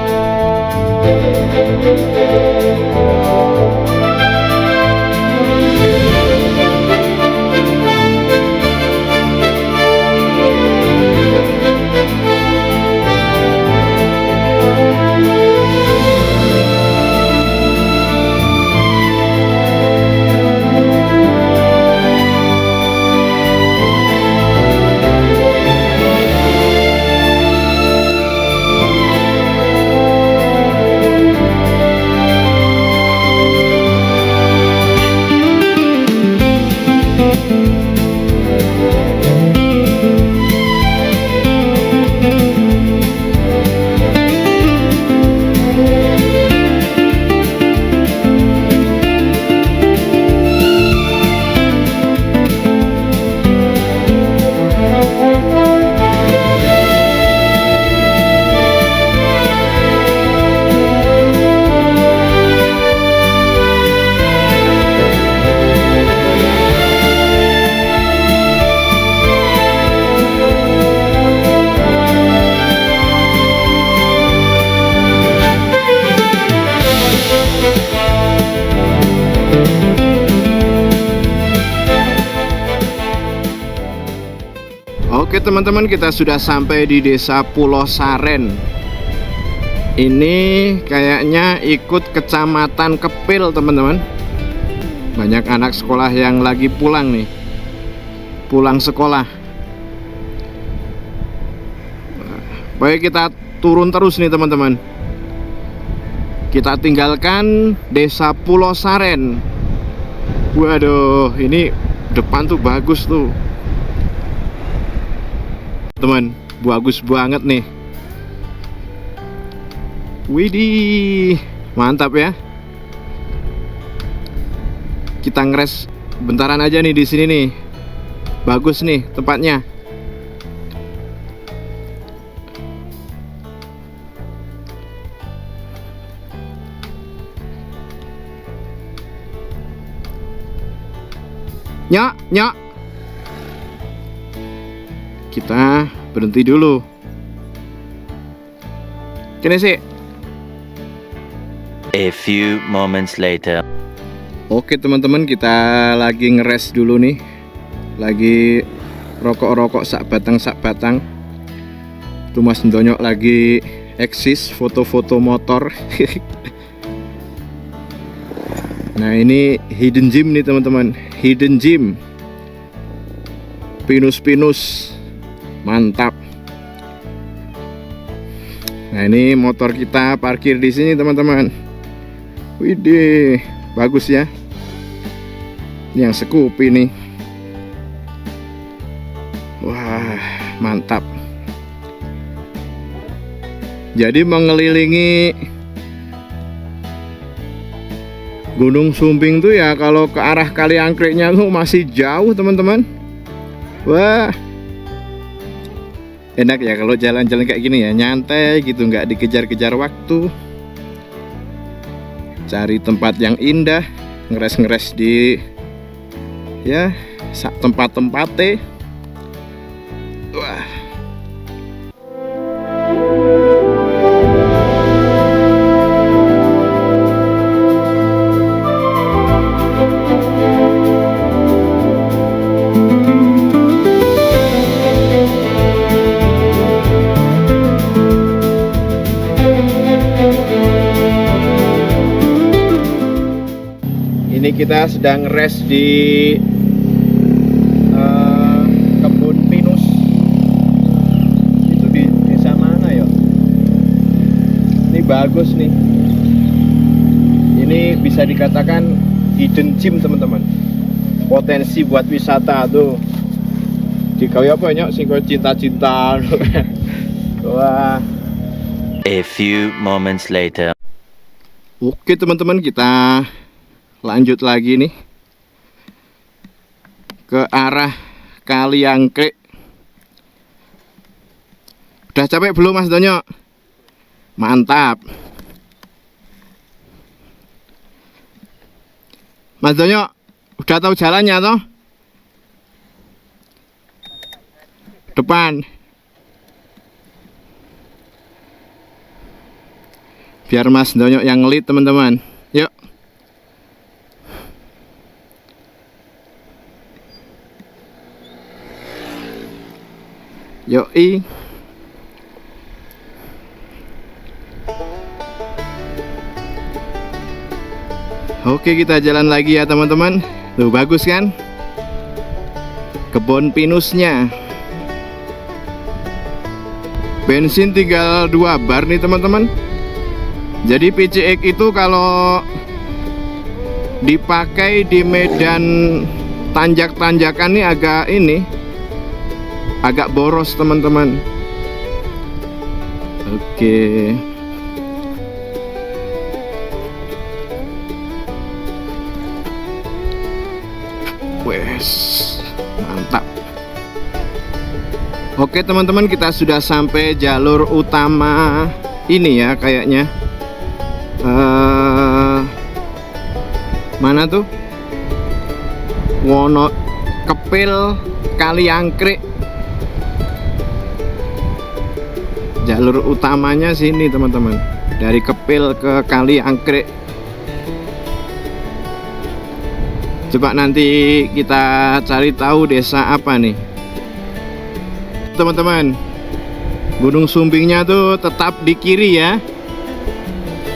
Oke teman-teman, kita sudah sampai di desa Pulau Saren. Ini kayaknya ikut kecamatan Kepil teman-teman. Banyak anak sekolah yang lagi pulang nih. Pulang sekolah. Baik, kita turun terus nih teman-teman. Kita tinggalkan desa Pulau Saren. Waduh, ini depan tuh bagus tuh teman, bagus banget nih. Widih, mantap ya. Kita ngeres bentaran aja nih di sini nih. Bagus nih tempatnya. Nyok, nyok. Kita berhenti dulu. Kene sih. A few moments later. Oke teman-teman, kita lagi ngeres dulu nih. Lagi rokok-rokok sak batang. Tuh Mas Ndonyok lagi eksis foto-foto motor. Nah ini hidden gem nih teman-teman. Hidden gem. Pinus-pinus. Mantap. Nah ini motor kita parkir di sini teman-teman. Widih, bagus ya. Ini yang Scoopy nih. Wah, mantap. Jadi mengelilingi Gunung Sumbing tuh ya, kalau ke arah Kaliangkriknya tuh masih jauh teman-teman. Wah, enak ya kalau jalan-jalan kayak gini ya, nyantai gitu, nggak dikejar-kejar waktu. Cari tempat yang indah, ngeres-ngeres di ya tempat-tempatnya. Wah. Ini kita sedang rest di kebun pinus. Itu di desa mana ya? Ini bagus nih. Ini bisa dikatakan hidden gem teman-teman. Potensi buat wisata tuh. Dikaya apa nyok sing koyo cinta-cinta. Wah. A few moments later. Oke teman-teman, kita lanjut lagi nih ke arah Kali Angkrek. Udah capek belum Mas Donyo? Mantap. Mas Donyo, udah tahu jalannya toh? Depan. Biar Mas Donyo yang ngelit teman-teman. Yuk. Yoi. Oke, kita jalan lagi ya teman-teman. Tuh bagus kan? Kebun pinusnya. Bensin tinggal 2 bar nih teman-teman. Jadi PCX itu kalau dipakai di medan tanjak-tanjakan nih agak boros teman-teman. Oke. Wes, mantap. Oke teman-teman, kita sudah sampai jalur utama ini ya kayaknya. Mana tuh? Wono Kepil Kali Angkrek. Jalur utamanya sini teman-teman. Dari Kepil ke Kali Angkrek. Coba nanti kita cari tahu desa apa nih teman-teman. Gunung Sumbingnya tuh tetap di kiri ya.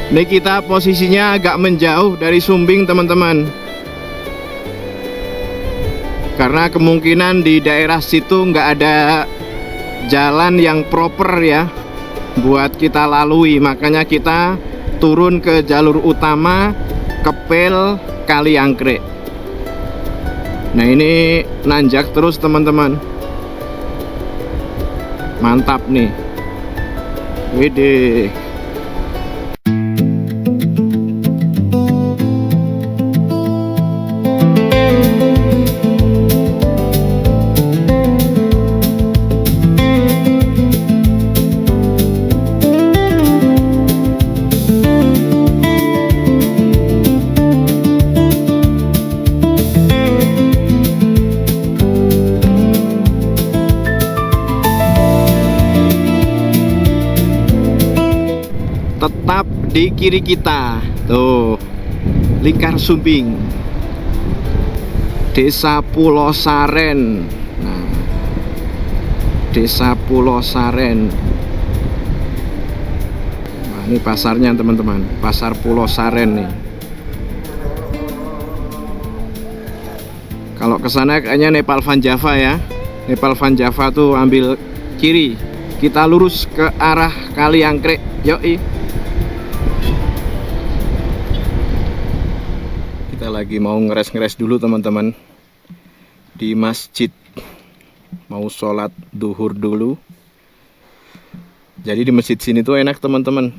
Ini kita posisinya agak menjauh dari Sumbing teman-teman, karena kemungkinan di daerah situ nggak ada jalan yang proper ya buat kita lalui. Makanya kita turun ke jalur utama Kepil Kali Angkrek. Nah ini nanjak terus teman-teman. Mantap nih. Widih. Tetap di kiri kita tuh Lingkar Sumbing, Desa Pulau Saren. Nah, Desa Pulau Saren. Nah, ini pasarnya teman-teman, Pasar Pulau Saren nih. Kalau ke sana kayaknya Nepal Van Java ya. Nepal Van Java tuh ambil kiri. Kita lurus ke arah Kali Angkrek. Yoi. Kita lagi mau ngeres-ngeres dulu teman-teman di masjid. Mau sholat duhur dulu. Jadi di masjid sini tuh enak teman-teman.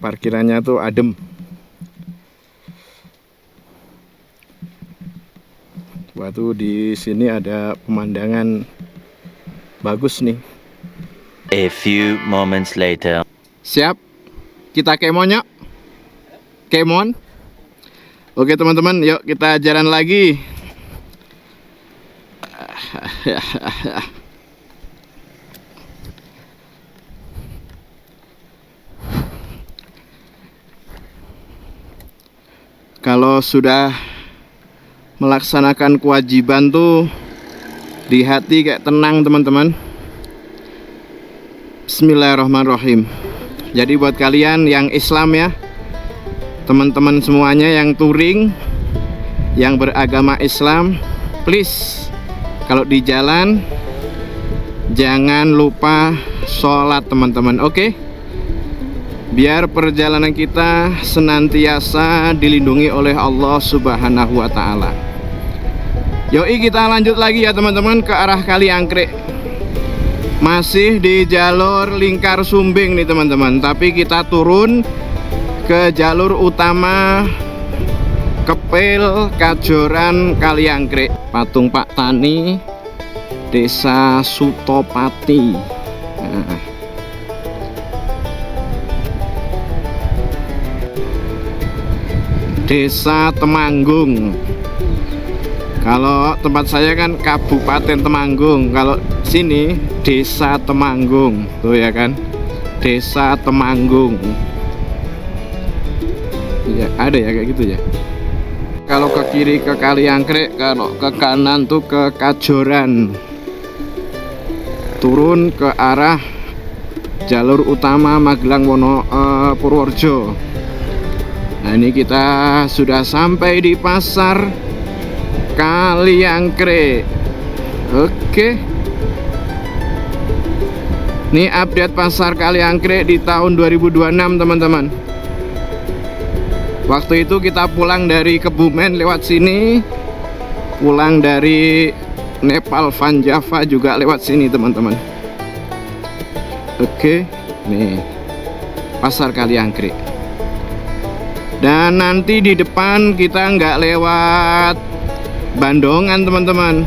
Parkirannya tuh adem. Waktu di sini ada pemandangan bagus nih. A few moments later. Siap? Kita kemon yuk. Kemon. Oke teman-teman, yuk kita jalan lagi. Kalau sudah melaksanakan kewajiban tuh di hati kayak tenang teman-teman. Bismillahirrahmanirrahim. Jadi buat kalian yang Islam ya, teman-teman semuanya yang touring, yang beragama Islam, please kalau di jalan jangan lupa sholat teman-teman. Oke? Biar perjalanan kita senantiasa dilindungi oleh Allah Subhanahu wa Ta'ala. Yoi, kita lanjut lagi ya teman-teman ke arah Kali Angkrek. Masih di jalur Lingkar Sumbing nih teman-teman, tapi kita turun ke jalur utama Kepil Kajoran Kali Angkrek. Patung Pak Tani, Desa Sutopati. Nah. Desa Temanggung. Kalau tempat saya kan Kabupaten Temanggung, kalau sini Desa Temanggung, tuh ya kan, Desa Temanggung. Ya, ada ya kayak gitu ya. Kalau ke kiri ke Kali Angkrek, kalau ke kanan tuh ke Kajoran. Turun ke arah jalur utama Magelang Purworejo. Nah, ini kita sudah sampai di pasar Kali Angkrek. Oke. Ini update pasar Kali Angkrek di tahun 2026 teman-teman. Waktu itu kita pulang dari Kebumen lewat sini, pulang dari Nepal Van Java juga lewat sini teman-teman. Oke, nih pasar Kali Angkrek. Dan nanti di depan kita nggak lewat Bandongan teman-teman,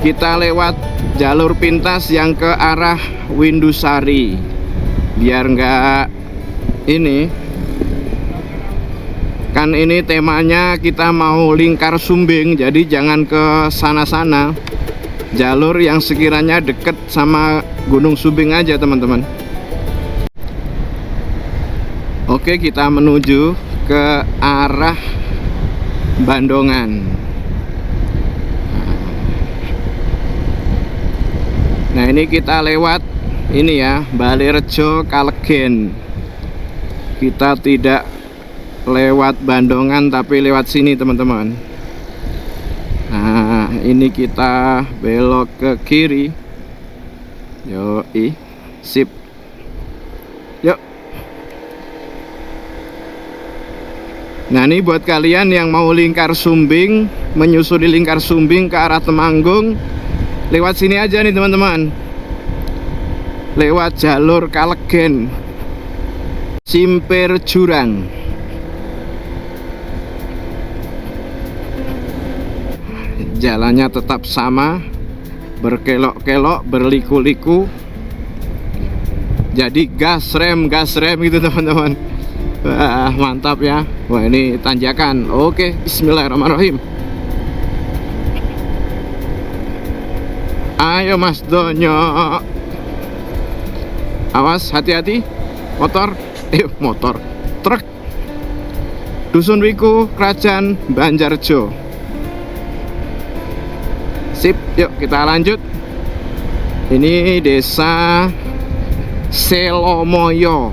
kita lewat jalur pintas yang ke arah Windusari, biar nggak ini kan, ini temanya kita mau Lingkar Sumbing, jadi jangan ke sana-sana, jalur yang sekiranya deket sama Gunung Sumbing aja teman-teman. Oke, kita menuju ke arah Bandongan. Nah, ini kita lewat ini ya, Balirejo Kalegen. Kita tidak lewat Bandongan tapi lewat sini teman-teman. Nah, ini kita belok ke kiri. Yoi, sip. Yuk. Nah, ini buat kalian yang mau Lingkar Sumbing, menyusuri Lingkar Sumbing ke arah Temanggung, lewat sini aja nih teman-teman, lewat jalur Kalegen, Simpir Jurang. Jalannya tetap sama, berkelok-kelok, berliku-liku, jadi gas rem gitu teman-teman. Wah, mantap ya. Wah, ini tanjakan. Oke, bismillahirrahmanirrahim. Ayo Mas Donyo. Awas, hati-hati. Motor, motor, truk. Dusun Wiku, Kerajaan Banjarjo. Sip, yuk kita lanjut. Ini desa Selomoyo.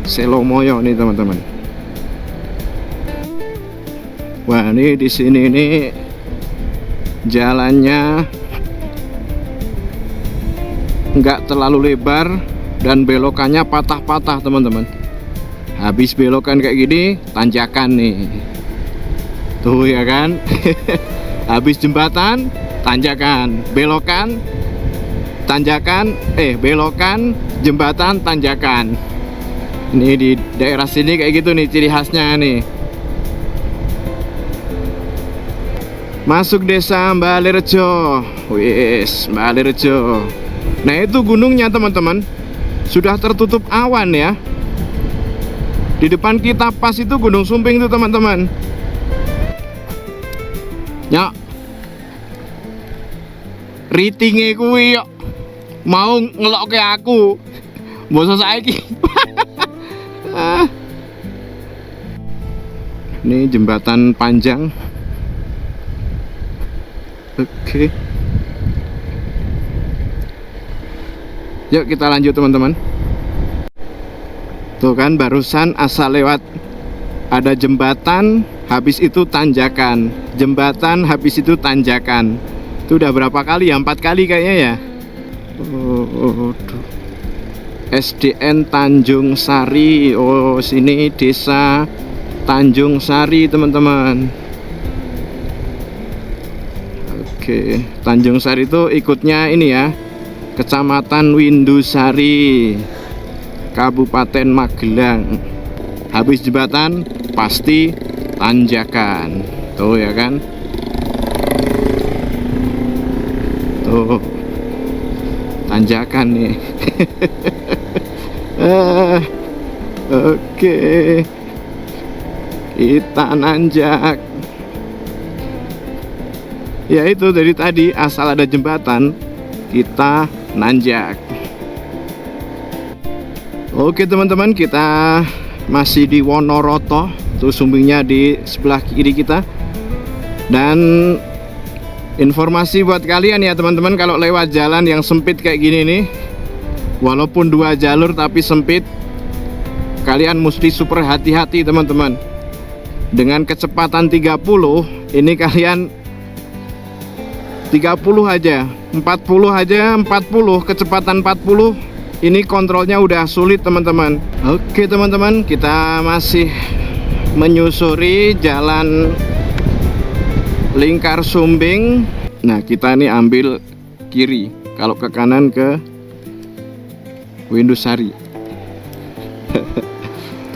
Selomoyo nih teman-teman. Wah, ini di sini nih jalannya nggak terlalu lebar dan belokannya patah-patah teman-teman. Habis belokan kayak gini, tanjakan nih. Tuh ya kan. Habis jembatan, tanjakan, belokan, tanjakan, belokan, jembatan, tanjakan. Ini di daerah sini kayak gitu nih ciri khasnya nih. Masuk desa Balirejo. Wis, Balirejo. Nah, itu gunungnya teman-teman, sudah tertutup awan ya. Di depan kita pas itu Gunung Sumbing tuh teman-teman. Ya. Ritinge kuwi yo mau ngelokke aku. Mbok saiki. Ini jembatan panjang. Oke. Yuk kita lanjut teman-teman. Tuh kan barusan asal lewat ada jembatan, habis itu tanjakan. Jembatan, habis itu tanjakan. Itu udah berapa kali ya? 4 kali kayaknya ya. SDN Tanjung Sari. Oh, sini desa Tanjung Sari teman-teman. Oke, Tanjung Sari itu ikutnya ini ya, Kecamatan Windusari, Kabupaten Magelang. Habis jembatan pasti tanjakan. Tuh ya kan. Tuh, tanjakan nih. Oke, kita nanjak. Ya itu dari tadi, asal ada jembatan kita nanjak. Oke teman-teman, kita masih di Wonoroto. Tuh sumbingnya di sebelah kiri kita. Dan informasi buat kalian ya teman-teman, kalau lewat jalan yang sempit kayak gini nih, walaupun 2 jalur tapi sempit, kalian mesti super hati-hati teman-teman. Dengan kecepatan 30, ini kalian 30 aja, 40 aja, 40, kecepatan 40, ini kontrolnya udah sulit teman-teman. Oke teman-teman, kita masih menyusuri jalan Lingkar Sumbing. Nah kita ini ambil kiri, kalau ke kanan ke Windusari.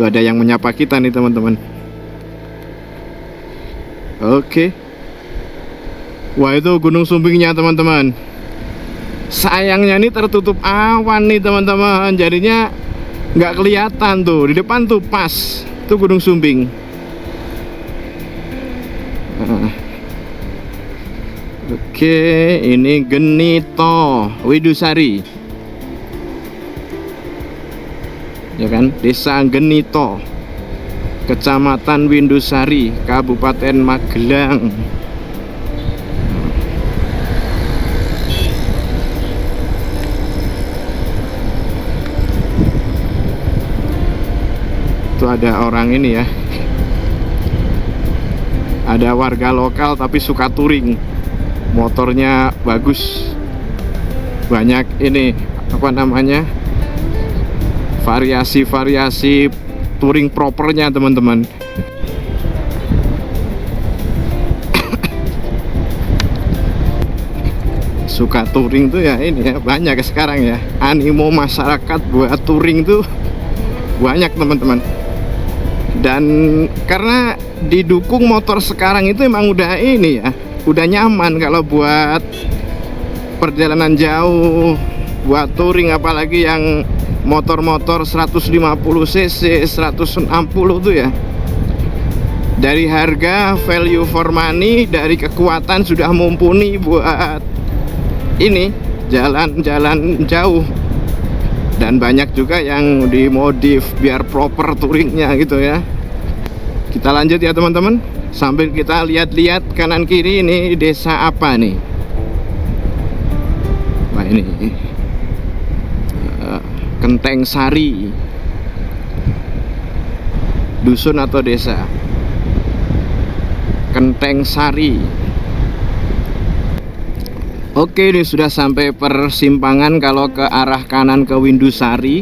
Tuh ada yang menyapa kita nih teman-teman. Oke. Wah itu Gunung Sumbingnya teman-teman. Sayangnya ini tertutup awan nih teman-teman, jadinya nggak kelihatan tuh. Di depan tuh pas, tuh Gunung Sumbing. Oke, ini Genito Windusari. Ya kan, Desa Genito, Kecamatan Windusari, Kabupaten Magelang. Itu ada orang ini ya, ada warga lokal tapi suka touring, motornya bagus, banyak ini apa namanya, variasi-variasi touring propernya teman-teman. Suka touring tuh ya ini ya, banyak sekarang ya, animo masyarakat buat touring tuh banyak teman-teman. Dan karena didukung motor sekarang itu emang udah ini ya, udah nyaman kalau buat perjalanan jauh, buat touring, apalagi yang motor-motor 150 cc, 160 tuh ya. Dari harga, value for money, dari kekuatan sudah mumpuni buat ini jalan-jalan jauh. Dan banyak juga yang dimodif biar proper touringnya gitu ya. Kita lanjut ya teman-teman, sambil kita lihat-lihat kanan kiri ini desa apa nih. Wah ini Kenteng Sari, dusun atau desa Kenteng Sari. Oke, ini sudah sampai persimpangan. Kalau ke arah kanan ke Windusari,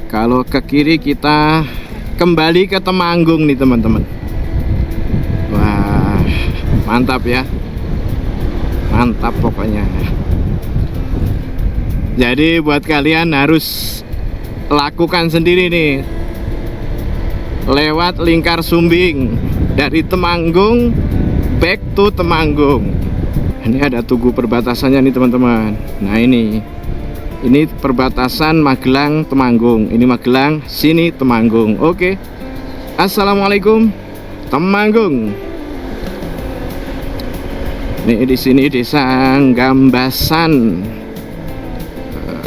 kalau ke kiri kita kembali ke Temanggung nih teman-teman. Wah, mantap ya, mantap pokoknya. Jadi buat kalian harus lakukan sendiri nih, lewat Lingkar Sumbing dari Temanggung back to Temanggung. Ini ada tugu perbatasannya nih teman-teman. Nah ini perbatasan Magelang Temanggung. Ini Magelang, sini Temanggung. Oke. Assalamualaikum Temanggung. Nih di sini desa Gambasan.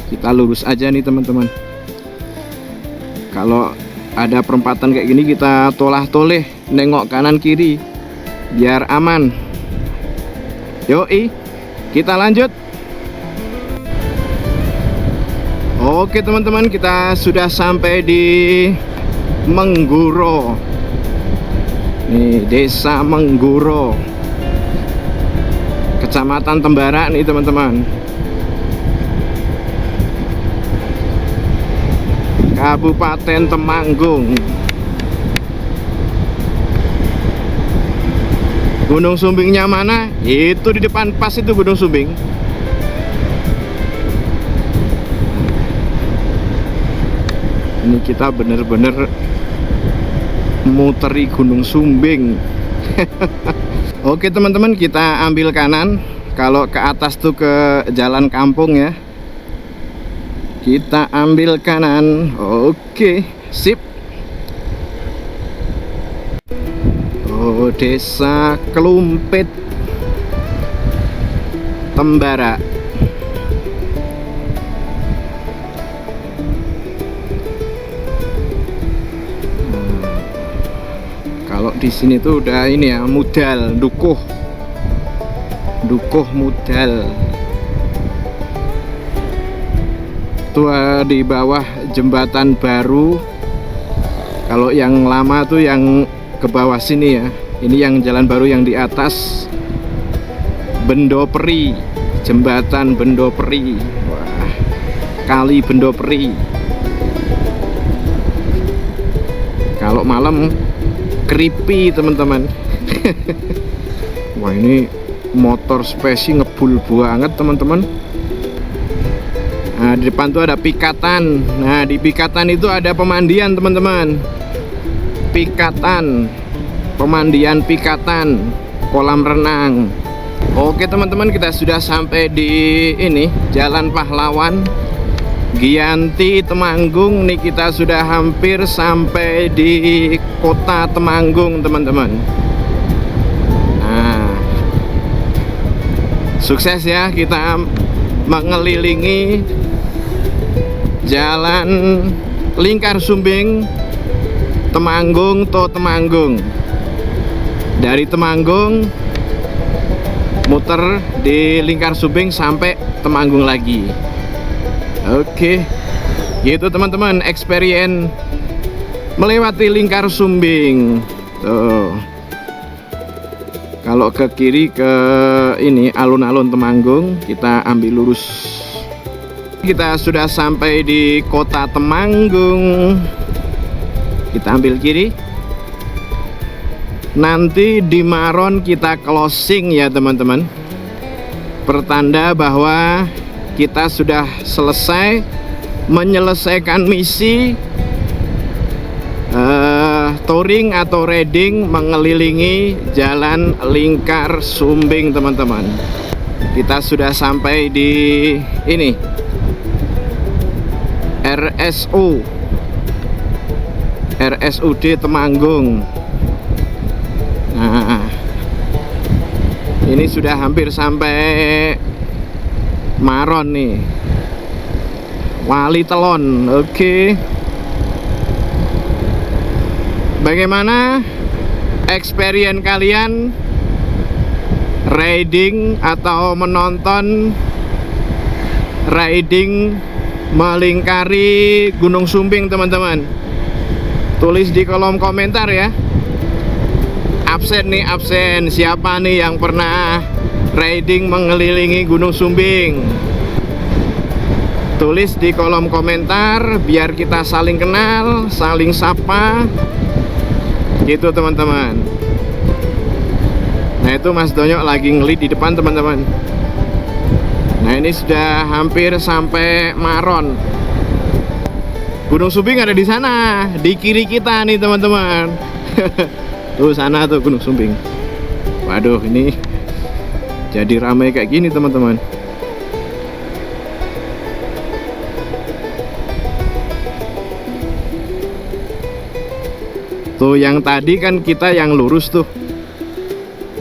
Kita lurus aja nih teman-teman. Kalau ada perempatan kayak gini kita tolah-toleh, nengok kanan kiri biar aman. Yoi, kita lanjut. Oke teman-teman, kita sudah sampai di Mengguro. Nih, Desa Mengguro, Kecamatan Tembara nih teman-teman, Kabupaten Temanggung. Gunung Sumbingnya mana? Itu di depan pas itu Gunung Sumbing. Ini kita bener-bener muteri Gunung Sumbing. Oke teman-teman, kita ambil kanan. Kalau ke atas tuh ke jalan kampung ya. Kita ambil kanan. Oke, sip. Oh, Desa Kelumpit Tembara. Kalau di sini tuh udah ini ya, mudal, dukuh mudal. Tuh di bawah jembatan baru. Kalau yang lama tuh yang ke bawah sini ya. Ini yang jalan baru yang di atas, Bendoperi, jembatan Bendoperi. Wah, kali Bendoperi. Kalau malam creepy teman-teman. Wah, ini motor spesi ngebul banget teman-teman. Nah, di depan tuh ada pikatan. Nah, di pikatan itu ada pemandian teman-teman. Pikatan, pemandian pikatan, kolam renang. Oke teman-teman, kita sudah sampai di ini Jalan Pahlawan, Giyanti, Temanggung. Nih kita sudah hampir sampai di kota Temanggung teman-teman. Nah, sukses ya kita mengelilingi Jalan Lingkar Sumbing Temanggung to Temanggung. Dari Temanggung muter di Lingkar Sumbing sampai Temanggung lagi. Oke, gitu teman-teman, experience melewati Lingkar Sumbing. Tuh. Kalau ke kiri ke ini alun-alun Temanggung, kita ambil lurus. Kita sudah sampai di kota Temanggung. Kita ambil kiri. Nanti di Maron kita closing ya teman-teman. Pertanda bahwa kita sudah selesai menyelesaikan misi touring atau riding mengelilingi Jalan Lingkar Sumbing teman-teman. Kita sudah sampai di ini RSUD Temanggung. Nah, ini sudah hampir sampai Maron nih, Wali Telon. Oke. Bagaimana experience kalian riding atau menonton riding melingkari Gunung Sumbing teman-teman? Tulis di kolom komentar ya. Absen nih, absen. Siapa nih yang pernah riding mengelilingi Gunung Sumbing? Tulis di kolom komentar biar kita saling kenal, saling sapa. Gitu teman-teman. Nah, itu Mas Donyok lagi ngelit di depan teman-teman. Nah, ini sudah hampir sampai Maron. Gunung Sumbing ada di sana, di kiri kita nih teman-teman. Tuh sana tuh Gunung Sumbing. Waduh, ini jadi ramai kayak gini teman-teman. Tuh yang tadi kan kita yang lurus tuh,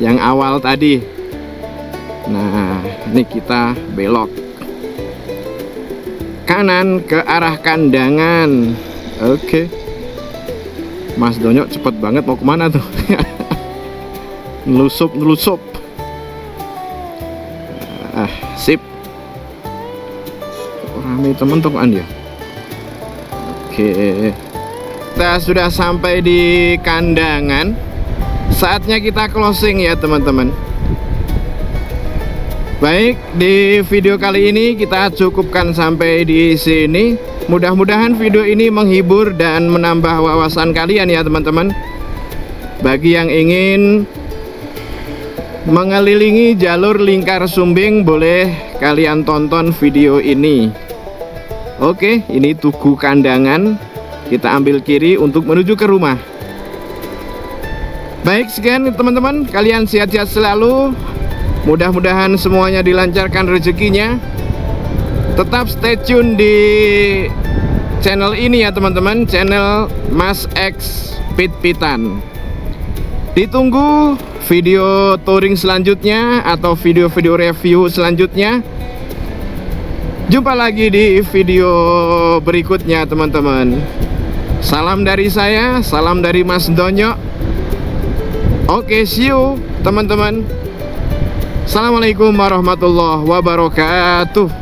yang awal tadi. Nah, ini kita belok kanan ke arah kandangan. Oke. Mas Donyok cepet banget mau kemana tuh? Nelusup. Sip. Rame teman-teman ya. Oke. Kita sudah sampai di kandangan. Saatnya kita closing ya teman-teman. Baik, di video kali ini kita cukupkan sampai di sini. Mudah-mudahan video ini menghibur dan menambah wawasan kalian ya teman-teman. Bagi yang ingin mengelilingi jalur Lingkar Sumbing, boleh kalian tonton video ini. Oke, ini Tugu Kandangan. Kita ambil kiri untuk menuju ke rumah. Baik, sekian teman-teman, kalian sehat-sehat selalu. Mudah-mudahan semuanya dilancarkan rezekinya. Tetap stay tune di channel ini ya teman-teman, channel Mas X Pit-Pitan. Ditunggu video touring selanjutnya atau video-video review selanjutnya. Jumpa lagi di video berikutnya teman-teman. Salam dari saya, salam dari Mas Donyo. Oke, see you teman-teman. Assalamualaikum warahmatullahi wabarakatuh.